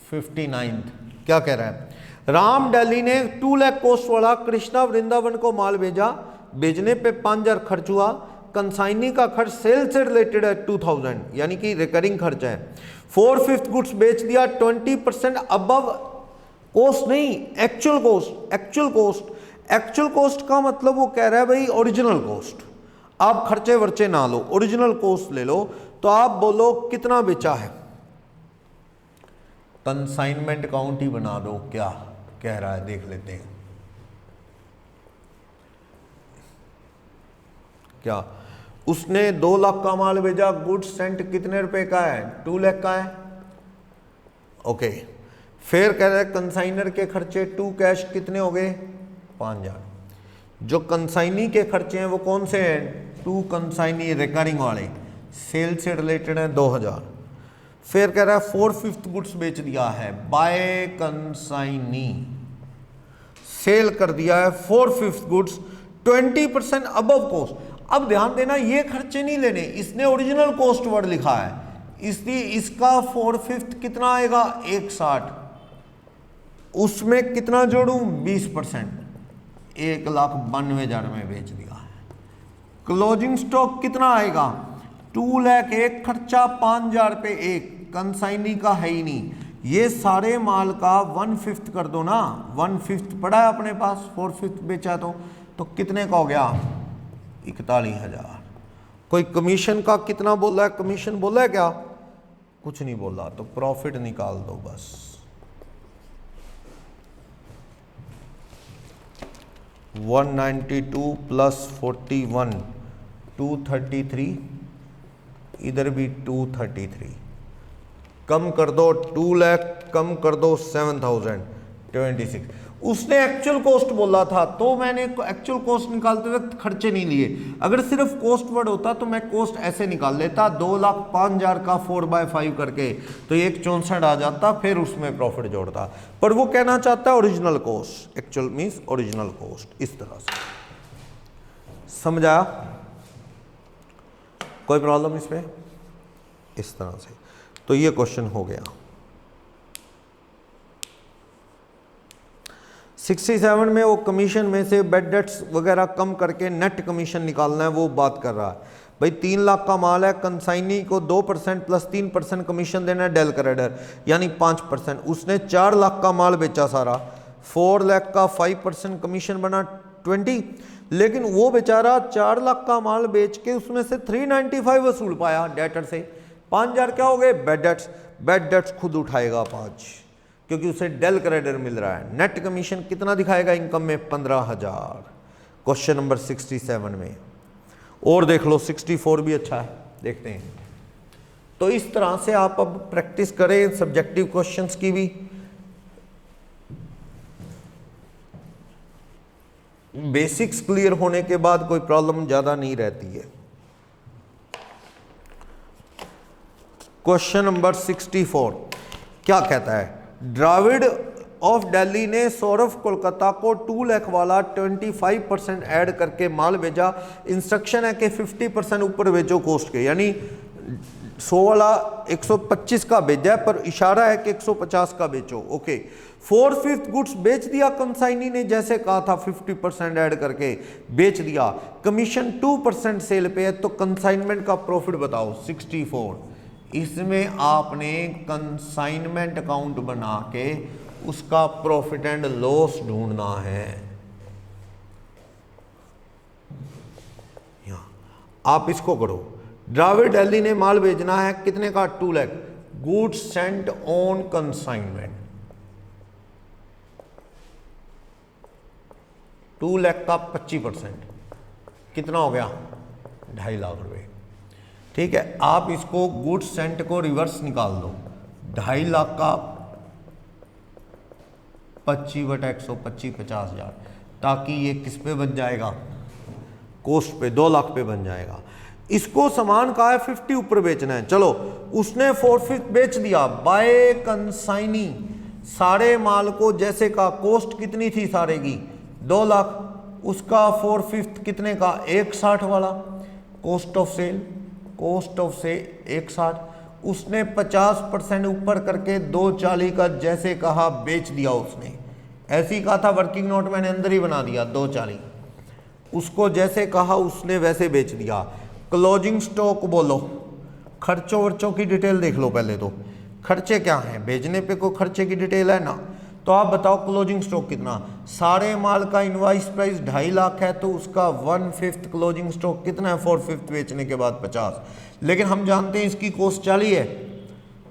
59th क्या कह रहा है, राम दिल्ली ने 2 लाख कॉस्ट वाला कृष्णा वृंदावन को माल भेजा, भेजने पे 5,000 खर्च हुआ, कंसाइनी का खर्च सेल से रिलेटेड है 2,000, यानी कि रिकरिंग खर्च है, 4/5 गुड्स बेच दिया 20% अबव कॉस्ट, नहीं actual cost, actual cost, actual cost का मतलब वो कह रहा है भाई ओरिजिनल कॉस्ट, आप खर्चे वर्चे ना लो, ओरिजिनल कॉस्ट ले लो, तो आप बोलो कितना बेचा है, कंसाइनमेंट अकाउंट ही बना दो, क्या कह रहा है देख लेते हैं। क्या उसने 2 लाख का माल भेजा, गुड्स सेंट कितने रुपए का है, 2 लाख का है। ओके, फिर कह रहा है कंसाइनर के खर्चे 2 कैश कितने हो गए, 5,000। जो कंसाइनी के खर्चे हैं वो कौन से हैं, 2 कंसाइनी रिकरिंग वाले, सेल से रिलेटेड है 2,000। फिर कह रहा है 4/5 गुड्स बेच दिया है बाय कंसाइनी, सेल कर दिया है 4/5 गुड्स 20% अबव कॉस्ट। अब ध्यान देना, ये खर्चे नहीं लेने, इसने ओरिजिनल कॉस्ट वर्ड लिखा है, इसलिए इसका 4/5 कितना आएगा, 160, उसमें कितना जोड़ूं, 20%, 1,92,000 में बेच दिया है। क्लोजिंग स्टॉक कितना आएगा, 2 लाख, एक खर्चा 5,000 रुपये, एक कंसाइनी का है ही नहीं, ये सारे माल का 1/5 कर दो ना, 1/5 पड़ा है अपने पास, 4/5 बेचा तो कितने का हो गया, 41,000। कोई कमीशन का कितना बोला है, कमीशन बोला है क्या, कुछ नहीं बोला, तो प्रॉफिट निकाल दो बस। $192 + 41 233, इधर भी 233, कम कर दो 2 लाख, कम कर दो 7,026। उसने एक्चुअल कॉस्ट बोला था तो मैंने एक्चुअल कॉस्ट निकालते वक्त खर्चे नहीं लिए, अगर सिर्फ कॉस्ट वर्ड होता तो मैं कॉस्ट ऐसे निकाल लेता, 2,05,000 का 4/5 करके, तो 164 आ जाता, फिर उसमें प्रॉफिट जोड़ता, पर वो कहना चाहता है original cost, actual means original cost, इस तरह से। समझा, कोई प्रॉब्लम इसमें, इस तरह से। तो ये क्वेश्चन हो गया। 67 में वो कमीशन में से बेड डेट्स वगैरह कम करके नेट कमीशन निकालना है, वो बात कर रहा है। भाई 3 लाख का माल है, कंसाइनी को 2% प्लस 3% कमीशन देना है डेल क्रेडर, यानी 5%। उसने 4 लाख का माल बेचा सारा, 4 लाख का 5% कमीशन बना 20। लेकिन वो बेचारा 4 लाख का माल बेच के उसमें से 395 वसूल पाया डेटर से। 5000 क्या हो गए बेड डेट्स। बेड डेट्स खुद उठाएगा 5, क्योंकि उसे डेल क्रेडर मिल रहा है। नेट कमीशन कितना दिखाएगा इनकम में? 15,000। क्वेश्चन नंबर 67 में। और देख लो 64 भी अच्छा है, देखते हैं। तो इस तरह से आप अब प्रैक्टिस करें सब्जेक्टिव क्वेश्चंस की भी। बेसिक्स क्लियर होने के बाद कोई प्रॉब्लम ज्यादा नहीं रहती है। क्वेश्चन नंबर 64 क्या कहता है? द्राविड ऑफ दिल्ली ने सौरभ कोलकाता को 2 लाख वाला 25% ऐड करके माल भेजा। इंस्ट्रक्शन है कि 50% ऊपर भेजो कॉस्ट के, यानी 100 वाला 125 का भेजा है, पर इशारा है कि 150 का बेचो। ओके, 4/5 गुड्स बेच दिया कंसाइनी ने, जैसे कहा था 50% ऐड करके बेच दिया। कमीशन 2% सेल पे है, तो कंसाइनमेंट का प्रॉफिट बताओ। 64 इसमें आपने कंसाइनमेंट अकाउंट बना के उसका प्रॉफिट एंड लॉस ढूंढना है। यहां आप इसको करो। द्राविड दिल्ली ने माल भेजना है कितने का? 2 lakh. Goods sent on consignment 2 lakh का 25% कितना हो गया? 2.5 लाख रुपए। ठीक है, आप इसको गुड्स सेंट को रिवर्स निकाल दो। 2.5 लाख का 25/125 50,000, ताकि ये किस पे बन जाएगा? कॉस्ट पे, 2 लाख पे बन जाएगा। इसको सामान का है 50 ऊपर बेचना है। चलो उसने 4/5 बेच दिया बाय कंसाइनी, सारे माल को जैसे का। कॉस्ट कितनी थी सारे की? 2 लाख। उसका 4/5 कितने का? 160 वाला cost of sale. Cost of से 160, उसने 50% ऊपर करके 240 का जैसे कहा बेच दिया। उसने ऐसे ही कहा था, वर्किंग नोट मैंने अंदर ही बना दिया 240। उसको जैसे कहा उसने वैसे बेच दिया। क्लोजिंग स्टॉक बोलो, खर्चों वर्चों की डिटेल देख लो पहले। तो खर्चे क्या हैं? भेजने पे कोई खर्चे की डिटेल है ना। तो आप बताओ क्लोजिंग स्टॉक कितना? सारे माल का इनवाइस प्राइस 2.5 लाख है, तो उसका 1/5 क्लोजिंग स्टॉक कितना है? 4/5 बेचने के बाद 50। लेकिन हम जानते हैं इसकी कॉस्ट 40 है,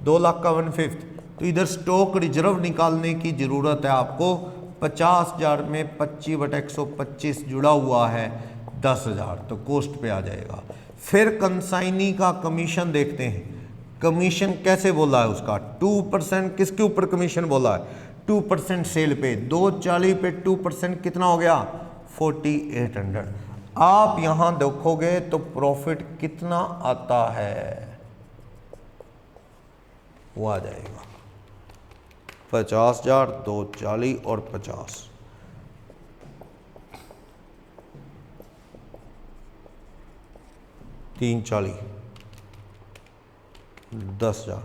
2 लाख का 1/5। तो इधर स्टॉक रिजर्व निकालने की जरूरत है आपको। 50,000 में 25/125 जुड़ा हुआ है 10,000, तो कॉस्ट पे आ जाएगा। फिर कंसाइनी का कमीशन देखते हैं। कमीशन कैसे बोला है उसका? 2% किसके ऊपर कमीशन बोला है? 2% सेल पे। 240 पे 2% कितना हो गया? 4800। आप यहां देखोगे तो प्रॉफिट कितना आता है, वो आ जाएगा 50,000, 240 और 50। तीन 40, 10,000,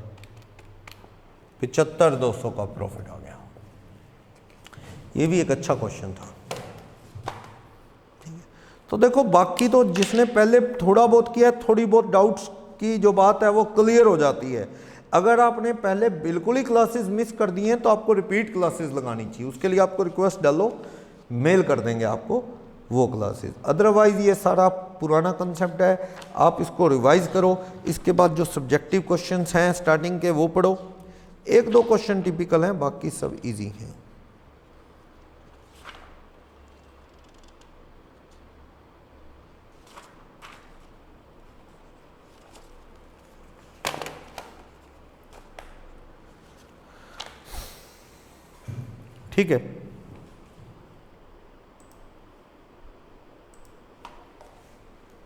75,200 का प्रॉफिट आ गया। ये भी एक अच्छा क्वेश्चन था। तो देखो, बाकी तो जिसने पहले थोड़ा बहुत किया, थोड़ी बहुत डाउट्स की जो बात है वो क्लियर हो जाती है। अगर आपने पहले बिल्कुल ही क्लासेस मिस कर दी हैं तो आपको रिपीट क्लासेस लगानी चाहिए। उसके लिए आपको रिक्वेस्ट डालो, मेल कर देंगे आपको वो क्लासेस। अदरवाइज ये सारा पुराना कंसेप्ट है, आप इसको रिवाइज करो। इसके बाद जो सब्जेक्टिव क्वेश्चंस हैं स्टार्टिंग के वो पढ़ो। 1-2 क्वेश्चन टिपिकल हैं, बाकी सब इजी हैं। ठीक है।